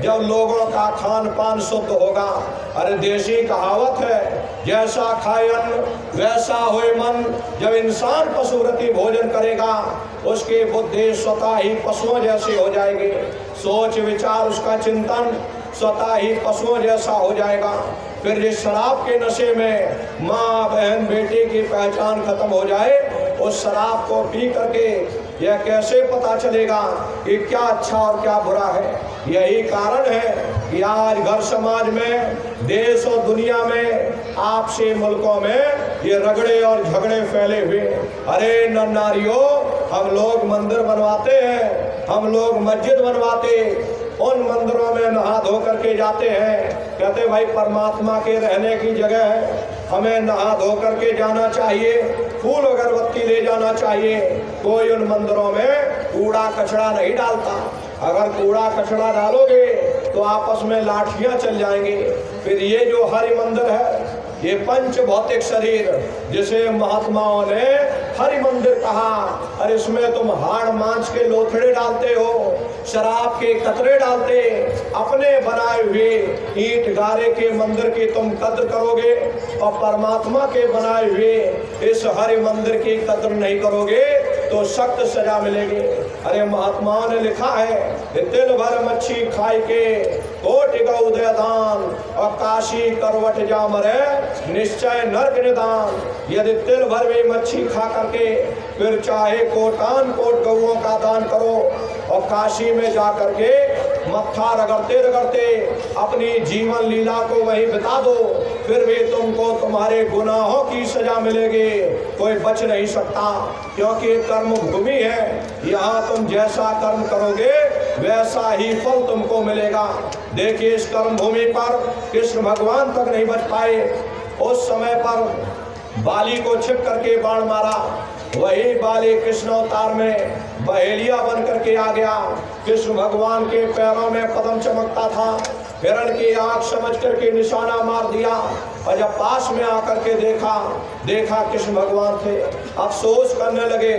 जब लोगों का खान पान शुद्ध होगा। अरे देशी कहावत है, जैसा खाए अन्न वैसा होए मन। जब इंसान पशुवृत्ति भोजन करेगा उसकी बुद्धि स्वतः ही पशुओं जैसी हो जाएगी, सोच विचार उसका चिंतन स्वतः ही पशुओं जैसा हो जाएगा। फिर जिस शराब के नशे में माँ बहन बेटी की पहचान खत्म हो जाए, उस शराब को पी करके यह कैसे पता चलेगा कि क्या अच्छा और क्या बुरा है। यही कारण है कि आज घर समाज में, देश और दुनिया में, आपसी मुल्कों में ये रगड़े और झगड़े फैले हुए। अरे नर नारियों, हम लोग मंदिर बनवाते हैं, हम लोग मस्जिद बनवाते, उन मंदिरों में नहा धो करके जाते हैं, कहते भाई परमात्मा के रहने की जगह है, हमें नहा धो करके जाना चाहिए, फूल अगरबत्ती ले जाना चाहिए। कोई उन मंदिरों में कूड़ा कचरा नहीं डालता। अगर कूड़ा कचरा डालोगे तो आपस में लाठियां चल जाएंगी। फिर ये जो हरि मंदिर है, ये पंच भौतिक शरीर जिसे महात्माओं ने हरि मंदिर कहा, और इसमें तुम हाड़ मांस के लोथड़े डालते हो, शराब के कतरे डालते, अपने बनाए हुए ईंट गारे के मंदिर की तुम कद्र करोगे और परमात्मा के बनाए हुए इस हरि मंदिर की कद्र नहीं करोगे तो सख्त सजा मिलेगी। अरे महात्माओं ने लिखा है, तिल भर मच्छी खाई के कोटि गौ दे दान और काशी करवट जा मरे निश्चय नरक निदान। यदि तिल भर भी मच्छी खा करके फिर चाहे कोटान कोट गौओं का दान करो और काशी में जा करके मत्था रगड़ते रगड़ते अपनी जीवन लीला को वहीं बिता दो, फिर भी तुमको तुम्हारे गुनाहों की सजा मिलेगी, कोई बच नहीं सकता। क्योंकि कर्म भूमि है, यहाँ तुम जैसा कर्म करोगे वैसा ही फल तुमको मिलेगा। देखिए इस कर्म भूमि पर कृष्ण भगवान तक नहीं बच पाए। उस समय पर बाली को छिप करके बाण मारा, वही बाली कृष्ण अवतार में बहेलिया बन करके आ गया। कृष्ण भगवान के पैरों में पद्म चमकता था, हिरण की आंख समझ करके निशाना मार दिया और जब पास में आकर के देखा देखा कृष्ण भगवान थे, अफसोस करने लगे,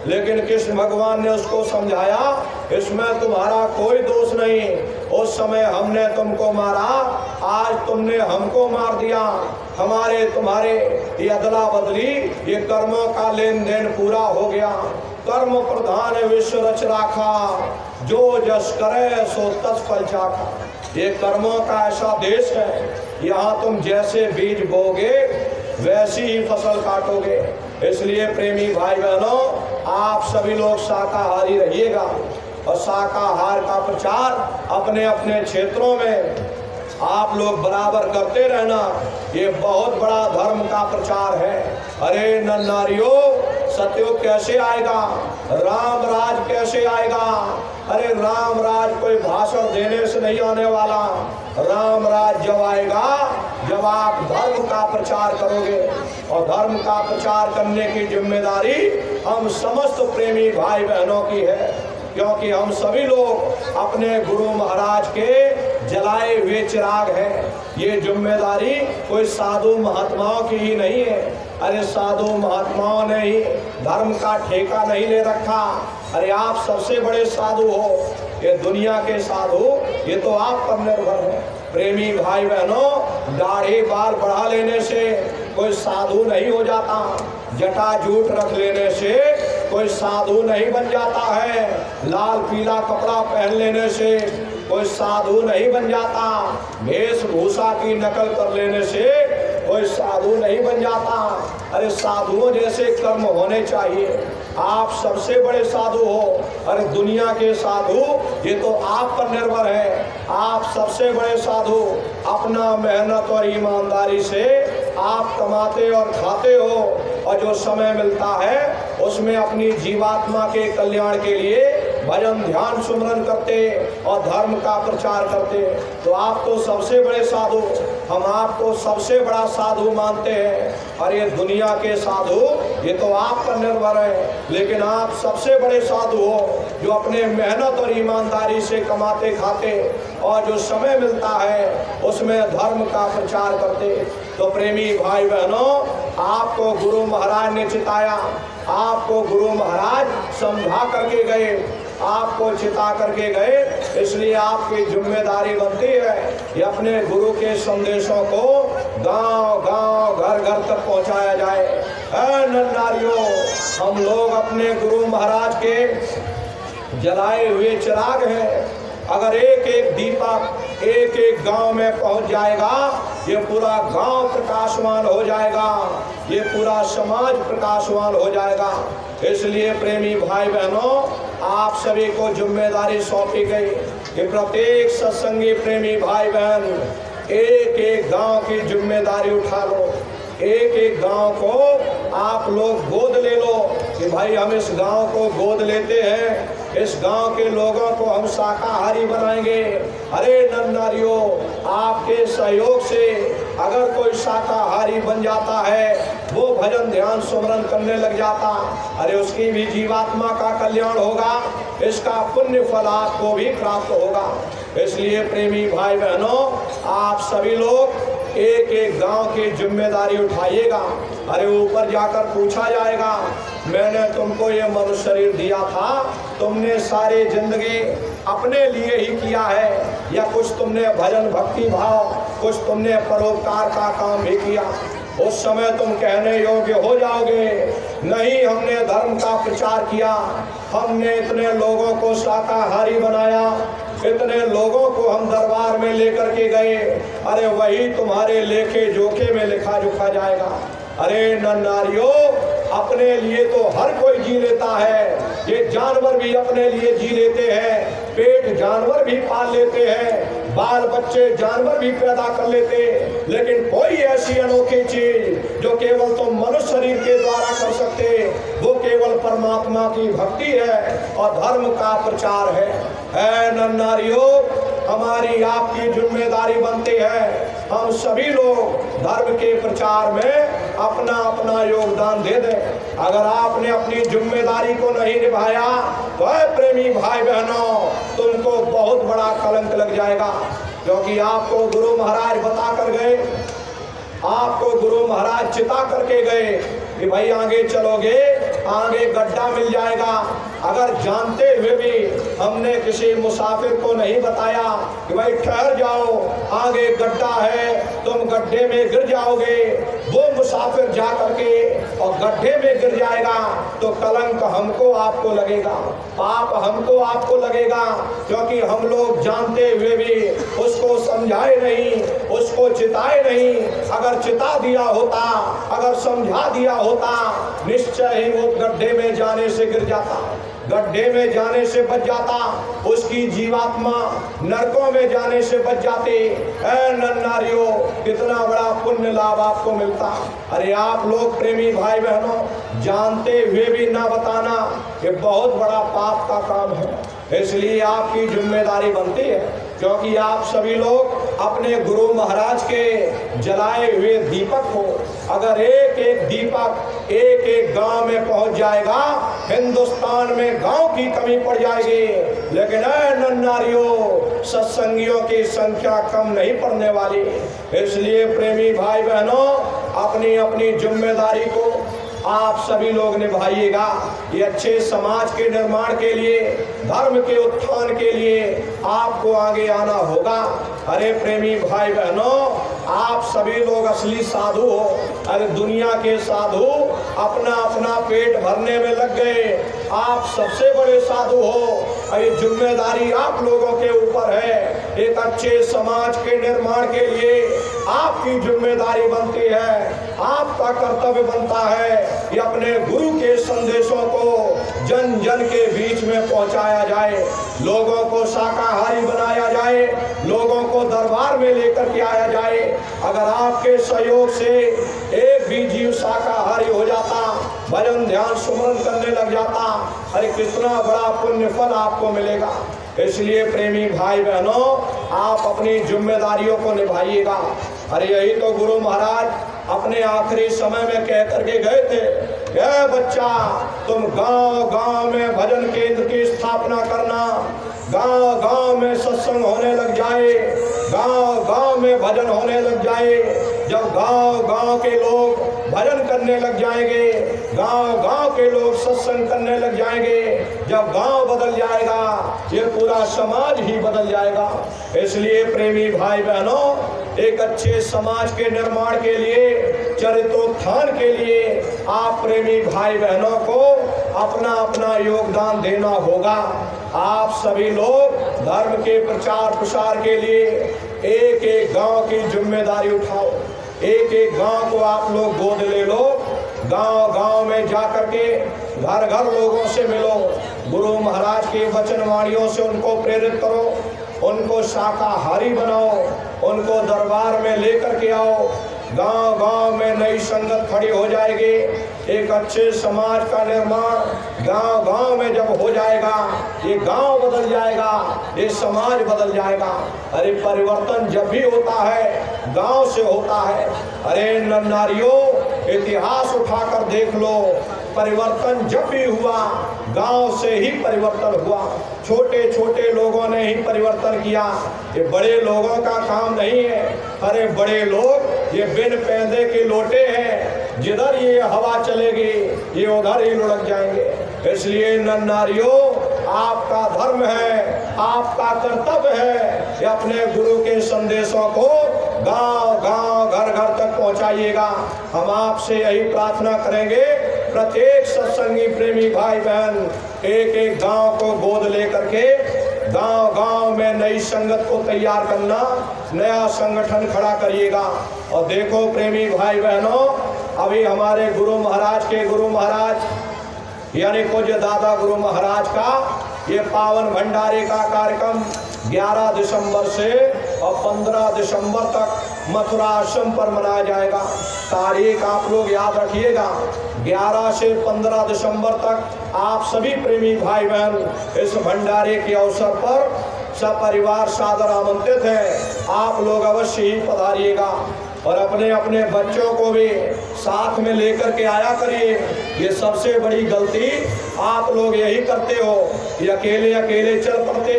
लेकिन कृष्ण भगवान ने उसको समझाया, इसमें तुम्हारा कोई दोष नहीं, उस समय हमने तुमको मारा, आज तुमने हमको मार दिया, हमारे तुम्हारे ये अदला बदली, ये कर्मों का लेन देन पूरा हो गया। कर्म प्रधान विश्व रच राखा, जो जस करे सो तस फल चाखा। ये कर्मों का ऐसा देश है, यहाँ तुम जैसे बीज बोगे वैसी ही फसल काटोगे। इसलिए प्रेमी भाई बहनों, आप सभी लोग शाकाहारी रहिएगा और शाकाहार का प्रचार अपने अपने क्षेत्रों में आप लोग बराबर करते रहना। ये बहुत बड़ा धर्म का प्रचार है। अरे नर नारियों, सत्युग कैसे आएगा, राम राज कैसे आएगा? अरे राम राज कोई भाषण देने से नहीं आने वाला। राम राज जब आएगा जब आप धर्म का प्रचार करोगे, और धर्म का प्रचार करने की जिम्मेदारी हम समस्त प्रेमी भाई बहनों की है, क्योंकि हम सभी लोग अपने गुरु महाराज के जलाए हुए चिराग हैं। ये जिम्मेदारी कोई साधु महात्माओं की ही नहीं है। अरे साधु महात्माओं ने ही धर्म का ठेका नहीं ले रखा। अरे आप सबसे बड़े साधु हो, ये दुनिया के साधु ये तो आप पर निर्भर है। प्रेमी भाई बहनों, दाढ़ी बाल बढ़ा लेने से कोई साधु नहीं हो जाता, जटा जूट रख लेने से कोई साधु नहीं बन जाता है, लाल पीला कपड़ा पहन लेने से कोई साधु नहीं बन जाता, वेशभूषा की नकल कर लेने से कोई साधु नहीं बन जाता। अरे साधुओं जैसे कर्म होने चाहिए। आप सबसे बड़े साधु हो। अरे दुनिया के साधु ये तो आप पर निर्भर है। आप सबसे बड़े साधु, अपना मेहनत और ईमानदारी से आप कमाते और खाते हो, और जो समय मिलता है उसमें अपनी जीवात्मा के कल्याण के लिए भजन ध्यान सुमरन करते और धर्म का प्रचार करते। तो आप तो सबसे बड़े साधु, हम आपको सबसे बड़ा साधु मानते हैं। और ये दुनिया के साधु ये तो आप पर निर्भर है, लेकिन आप सबसे बड़े साधु हो जो अपने मेहनत और ईमानदारी से कमाते खाते और जो समय मिलता है उसमें धर्म का प्रचार करते। तो प्रेमी भाई बहनों, आपको गुरु महाराज ने चिताया, आपको गुरु महाराज समझा करके गए, आपको चिता करके गए, इसलिए आपकी जिम्मेदारी बनती है कि अपने गुरु के संदेशों को गांव गांव घर घर तक पहुंचाया जाए। नर नारियों, हम लोग अपने गुरु महाराज के जलाए हुए चिराग हैं। अगर एक एक दीपक एक एक गांव में पहुंच जाएगा, ये पूरा गांव प्रकाशवान हो जाएगा, ये पूरा समाज प्रकाशवान हो जाएगा। इसलिए प्रेमी भाई बहनों, आप सभी को जिम्मेदारी सौंपी गई कि प्रत्येक सत्संगी प्रेमी भाई बहन एक एक गांव की जिम्मेदारी उठा लो। एक एक गांव को आप लोग गोद ले लो कि भाई हम इस गांव को गोद लेते हैं, इस गांव के लोगों को हम शाकाहारी बनाएंगे। अरे नर नारियों, आपके सहयोग से अगर कोई शाकाहारी बन जाता है, वो भजन ध्यान सुमरन करने लग जाता, अरे उसकी भी जीवात्मा का कल्याण होगा, इसका पुण्य फल आपको भी प्राप्त होगा। इसलिए प्रेमी भाई बहनों, आप सभी लोग एक एक गांव की जिम्मेदारी उठाइएगा। अरे ऊपर जाकर पूछा जाएगा, मैंने तुमको ये मनुष्य शरीर दिया था, तुमने सारी जिंदगी अपने लिए ही किया है या कुछ तुमने भजन भक्ति भाव, कुछ तुमने परोपकार का काम भी किया? उस समय तुम कहने योग्य हो जाओगे, नहीं हमने धर्म का प्रचार किया, हमने इतने लोगों को शाकाहारी बनाया, इतने लोगों को हम दरबार में लेकर के गए। अरे वही तुम्हारे लेखे जोखे में लिखा जोखा जाएगा। अरे नर नारियों, अपने लिए तो हर कोई जी लेता है, ये जानवर भी अपने लिए जी लेते हैं, पेट जानवर भी पाल लेते हैं, बाल बच्चे जानवर भी पैदा कर लेते, लेकिन कोई ऐसी अनोखी चीज जो केवल तुम मनुष्य शरीर के द्वारा कर सकते, वो केवल परमात्मा की भक्ति है और धर्म का प्रचार है। नर नारियों, हमारी आपकी जिम्मेदारी बनती है, हम सभी लोग धर्म के प्रचार में अपना अपना योगदान दे दें। अगर आपने अपनी जिम्मेदारी को नहीं निभाया तो प्रेमी भाई बहनों, तुमको बहुत बड़ा कलंक लग जाएगा, क्योंकि आपको गुरु महाराज बता कर गए, आपको गुरु महाराज चिता करके गए कि भाई आगे चलोगे आगे गड्ढा मिल जाएगा। अगर जानते हुए भी हमने किसी मुसाफिर को नहीं बताया कि भाई ठहर जाओ आगे गड्ढा है, तुम गड्ढे में गिर जाओगे, वो मुसाफिर जा करके और गड्ढे में गिर जाएगा तो कलंक हमको आपको लगेगा, पाप हमको आपको लगेगा। क्योंकि हम लोग जानते हुए भी उसको समझाए नहीं, उसको चिताए नहीं। अगर चिता दिया होता, अगर समझा दिया होता, निश्चय ही वो गड्ढे में जाने से गिर जाता, गड्ढे में जाने से बच जाता, उसकी जीवात्मा नरकों में जाने से बच जाते। ऐ नर नारियों, कितना बड़ा पुण्य लाभ आपको मिलता। अरे आप लोग प्रेमी भाई बहनों, जानते हुए भी ना बताना ये बहुत बड़ा पाप का काम है। इसलिए आपकी जिम्मेदारी बनती है, क्योंकि आप सभी लोग अपने गुरु महाराज के जलाए हुए दीपक हो। अगर एक एक दीपक एक एक गांव में पहुंच जाएगा, हिंदुस्तान में गांव की कमी पड़ जाएगी। लेकिन नर नारियों, सत्संगियों की संख्या कम नहीं पड़ने वाली। इसलिए प्रेमी भाई बहनों, अपनी अपनी जिम्मेदारी को आप सभी लोग निभाइएगा। ये अच्छे समाज के निर्माण के लिए, धर्म के उत्थान के लिए आपको आगे आना होगा। अरे प्रेमी भाई बहनों, आप सभी लोग असली साधु हो। अरे दुनिया के साधु अपना अपना पेट भरने में लग गए, आप सबसे बड़े साधु हो। ये जिम्मेदारी आप लोगों के ऊपर है। एक अच्छे समाज के निर्माण के लिए आपकी जिम्मेदारी बनती है, आपका कर्तव्य बनता है कि अपने गुरु के संदेशों को जन जन के बीच में पहुंचाया जाए, लोगों को शाकाहारी बनाया जाए, लोगों को दरबार में लेकर के आया जाए। अगर आपके सहयोग से एक भी जीव शाकाहारी हो जाता, भजन ध्यान सुमरन करने लग जाता, अरे कितना बड़ा पुण्य फल आपको मिलेगा। इसलिए प्रेमी भाई बहनों, आप अपनी जिम्मेदारियों को निभाइएगा। अरे यही तो गुरु महाराज अपने आखिरी समय में कह करके गए थे, ये बच्चा तुम गांव गांव में भजन केंद्र की स्थापना करना, गांव गांव में सत्संग होने लग जाए, गांव गांव में भजन होने लग जाए। जब गांव गांव के लोग भजन करने लग जाएंगे, गांव गांव के लोग सत्संग करने लग जाएंगे, जब गांव बदल जाएगा, ये पूरा समाज ही बदल जाएगा। इसलिए प्रेमी भाई बहनों, एक अच्छे समाज के निर्माण के लिए, चरित्रोत्थान के लिए आप प्रेमी भाई बहनों को अपना अपना योगदान देना होगा। आप सभी लोग धर्म के प्रचार प्रसार के लिए एक एक गांव की जिम्मेदारी उठाओ, एक एक गांव को आप लोग गोद ले लो, गांव गांव में जा कर के घर घर लोगों से मिलो, गुरु महाराज की वचन वाणियों से उनको प्रेरित करो, उनको शाकाहारी बनाओ, उनको दरबार में लेकर के आओ। गांव गांव में नई संगत खड़ी हो जाएगी। एक अच्छे समाज का निर्माण गांव गांव में जब हो जाएगा, ये गांव बदल जाएगा, ये समाज बदल जाएगा। अरे परिवर्तन जब भी होता है गांव से होता है। अरे नर नारियों, इतिहास उठाकर देख लो, परिवर्तन जब भी हुआ गांव से ही परिवर्तन हुआ। छोटे छोटे लोगों ने ही परिवर्तन किया, ये बड़े लोगों का काम नहीं है। अरे बड़े लोग ये बिन पैदे के लोटे हैं, जिधर ये हवा चलेगी ये उधर ही लुढ़क जाएंगे। इसलिए नर नारियों, आपका धर्म है, आपका कर्तव्य है कि अपने गुरु के संदेशों को गांव गांव घर घर तक पहुंचाइएगा। हम आपसे यही प्रार्थना करेंगे, प्रत्येक सत्संगी प्रेमी भाई बहन एक एक गांव को गोद लेकर के गांव गांव में नई संगत को तैयार करना, नया संगठन खड़ा करिएगा। और देखो प्रेमी भाई बहनों, अभी हमारे गुरु महाराज के गुरु महाराज यानी पूज्य दादा गुरु महाराज का ये पावन भंडारे का कार्यक्रम 11 दिसंबर से और 15 दिसंबर तक मथुरा आश्रम पर मनाया जाएगा। तारीख आप लोग याद रखिएगा, 11 से 15 दिसंबर तक आप सभी प्रेमी भाई बहन इस भंडारे के अवसर पर सपरिवार सादर आमंत्रित हैं। आप लोग अवश्य ही पधारिएगा और अपने अपने बच्चों को भी साथ में लेकर के आया करिए। ये सबसे बड़ी गलती आप लोग यही करते हो कि अकेले अकेले चल पड़ते।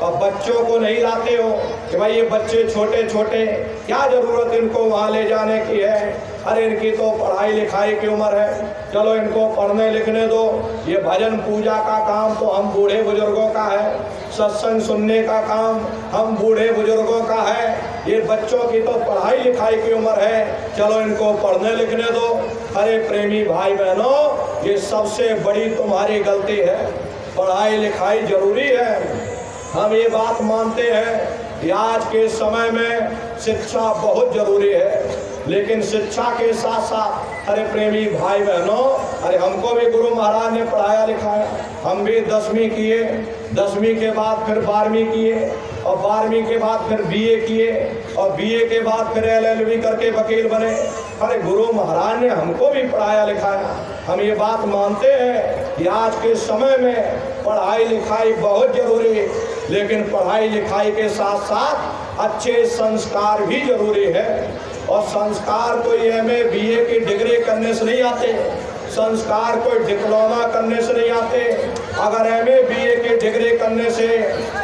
और बच्चों को नहीं लाते हो कि भाई ये बच्चे छोटे छोटे, क्या जरूरत इनको वहाँ ले जाने की है, अरे इनकी तो पढ़ाई लिखाई की उम्र है, चलो इनको पढ़ने लिखने दो। ये भजन पूजा का काम तो हम बूढ़े बुजुर्गों का है, सत्संग सुनने का काम हम बूढ़े बुजुर्गों का है, ये बच्चों की तो पढ़ाई लिखाई की उम्र है, चलो इनको पढ़ने लिखने दो। अरे प्रेमी भाई बहनों, ये सबसे बड़ी तुम्हारी गलती है। पढ़ाई लिखाई जरूरी है, हम ये बात मानते हैं कि आज के समय में शिक्षा बहुत जरूरी है, लेकिन शिक्षा के साथ साथ अरे प्रेमी भाई बहनों, अरे हमको भी गुरु महाराज ने पढ़ाया लिखाया, हम भी 10वीं किए, 10वीं के बाद फिर 12वीं किए, और 12वीं के बाद फिर बीए किए, और बीए के बाद फिर LLB करके वकील बने। अरे गुरु महाराज ने हमको भी पढ़ाया लिखाया। हम ये बात मानते हैं कि आज के समय में पढ़ाई लिखाई बहुत जरूरी है, लेकिन पढ़ाई लिखाई के साथ साथ अच्छे संस्कार भी जरूरी है। और संस्कार कोई MA BA की डिग्री करने से नहीं आते, संस्कार कोई डिप्लोमा करने से नहीं आते। अगर MA BA की डिग्री करने से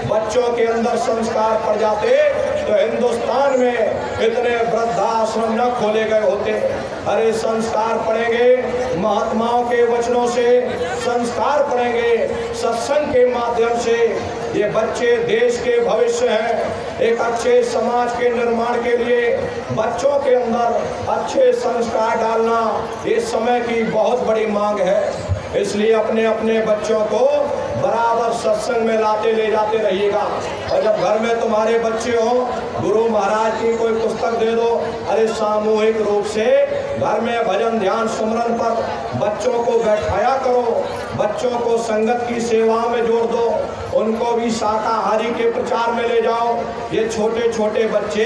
बच्चों के अंदर संस्कार पड़ जाते तो हिंदुस्तान में इतने वृद्धाश्रम न खोले गए होते। अरे संस्कार पढ़ेंगे महात्माओं के वचनों से, संस्कार पढ़ेंगे सत्संग के माध्यम से। ये बच्चे देश के भविष्य हैं। एक अच्छे समाज के निर्माण के लिए बच्चों के अंदर अच्छे संस्कार डालना इस समय की बहुत बड़ी मांग है। इसलिए अपने अपने बच्चों को बराबर सत्संग में लाते ले जाते रहिएगा। और जब घर में तुम्हारे बच्चे हो, गुरु महाराज की कोई पुस्तक दे दो। अरे सामूहिक रूप से घर में भजन ध्यान सुमरन पर बच्चों को बैठाया करो, बच्चों को संगत की सेवा में जोड़ दो, उनको भी शाकाहारी के प्रचार में ले जाओ। ये छोटे छोटे बच्चे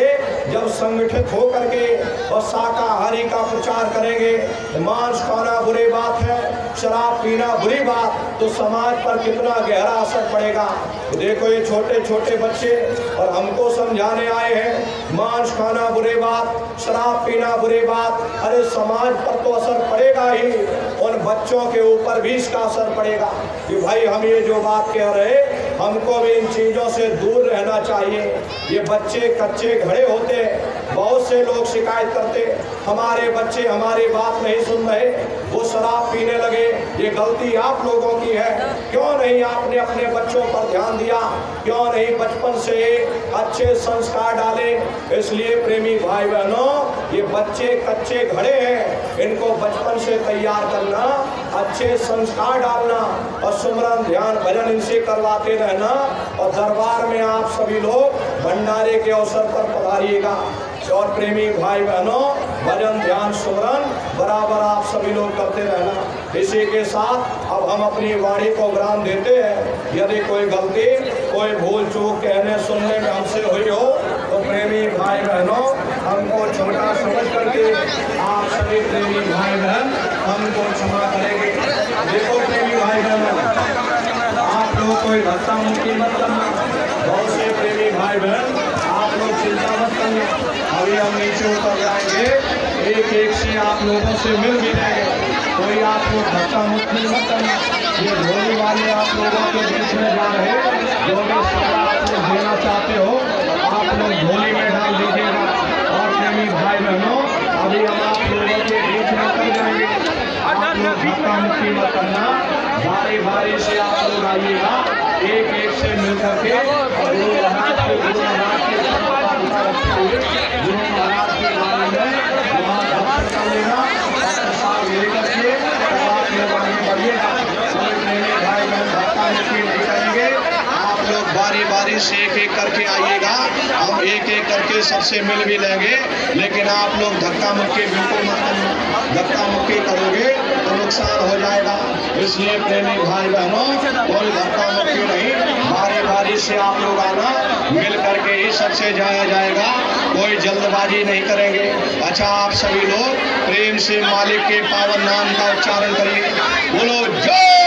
जब संगठित हो करके और शाकाहारी का प्रचार करेंगे, मांस खाना बुरी बात है, शराब पीना बुरी बात, तो समाज पर कितना गहरा असर पड़ेगा। देखो ये छोटे छोटे बच्चे और हमको समझाने आए हैं मांस खाना बुरी बात, शराब पीना बुरी बात। अरे समाज पर तो असर पड़ेगा ही, उन बच्चों के ऊपर भी इसका असर पड़ेगा कि भाई हम ये जो बात कह रहे, हमको भी इन चीज़ों से दूर रहना चाहिए। ये बच्चे कच्चे घड़े होते, बहुत से लोग शिकायत करते हमारे बच्चे हमारी बात नहीं सुन रहे, वो शराब पीने लगे। ये गलती आप लोगों की है। क्यों नहीं आपने अपने बच्चों पर ध्यान दिया, क्यों नहीं बचपन से अच्छे संस्कार डाले। इसलिए प्रेमी भाई बहनों, ये बच्चे कच्चे घड़े हैं, इनको बचपन से तैयार करना, अच्छे संस्कार डालना और सुमरन ध्यान भजन इनसे करवाते रहना। और दरबार में आप सभी लोग भंडारे के अवसर पर पधारिएगा। और प्रेमी भाई बहनों, भजन ध्यान सुमरन बराबर आप सभी लोग करते रहना। इसी के साथ अब हम अपनी वाणी को विराम देते हैं। यदि कोई गलती कोई भूल चूक कहने सुनने में हमसे हुई हो तो प्रेमी भाई बहनों हमको छोटा समझ करके आप सभी प्रेमी भाई बहन हमको क्षमा करेंगे। देखो प्रेमी भाई बहनों, आप लोग कोई धक्का मुक्की मत करना। बहुत से प्रेमी भाई बहन आप लोग चिंता मत करना, अभी हम नीचे उतर जाएंगे, एक एक से आप लोगों से मिल भी जाएंगे। कोई आप लोग धक्का मुक्की मत करना। ये ढोली वाले आप लोगों के बीच में जा रहे, जो भी आप लोग देना चाहते हो आप लोग ढोली में डाल दीजिएगा। और प्रेमी भाई बहनों, अभी हम आप लोगों के बीच में कर जाएंगे, आप लोग धक्का मुक्की मत करना। बारी बारी से आप लोग आइएगा, एक एक से मिल करके गुरु महाराज के बारे में वहाँ दर्शन कर लेना, प्रसाद लेकर के आप लोग आगे बढ़िएगा। भाई बहन धक्का मुक्की नहीं करेंगे, आप लोग बारी बारी से एक एक करके आइएगा। हम एक एक करके सबसे मिल भी लेंगे, लेकिन आप लोग धक्का मुक्की बिल्कुल मत करना। धक्का मुक्की करोगे तो नुकसान हो जाएगा। इसलिए प्रेमी भाई बहनों, कोई धक्का मुक्की नहीं, बारी बारी से आप लोग आना, मिल करके ही सबसे जाया जाएगा, कोई जल्दबाजी नहीं करेंगे। अच्छा, आप सभी लोग प्रेम से मालिक के पावन नाम का उच्चारण करिए। बोलो जय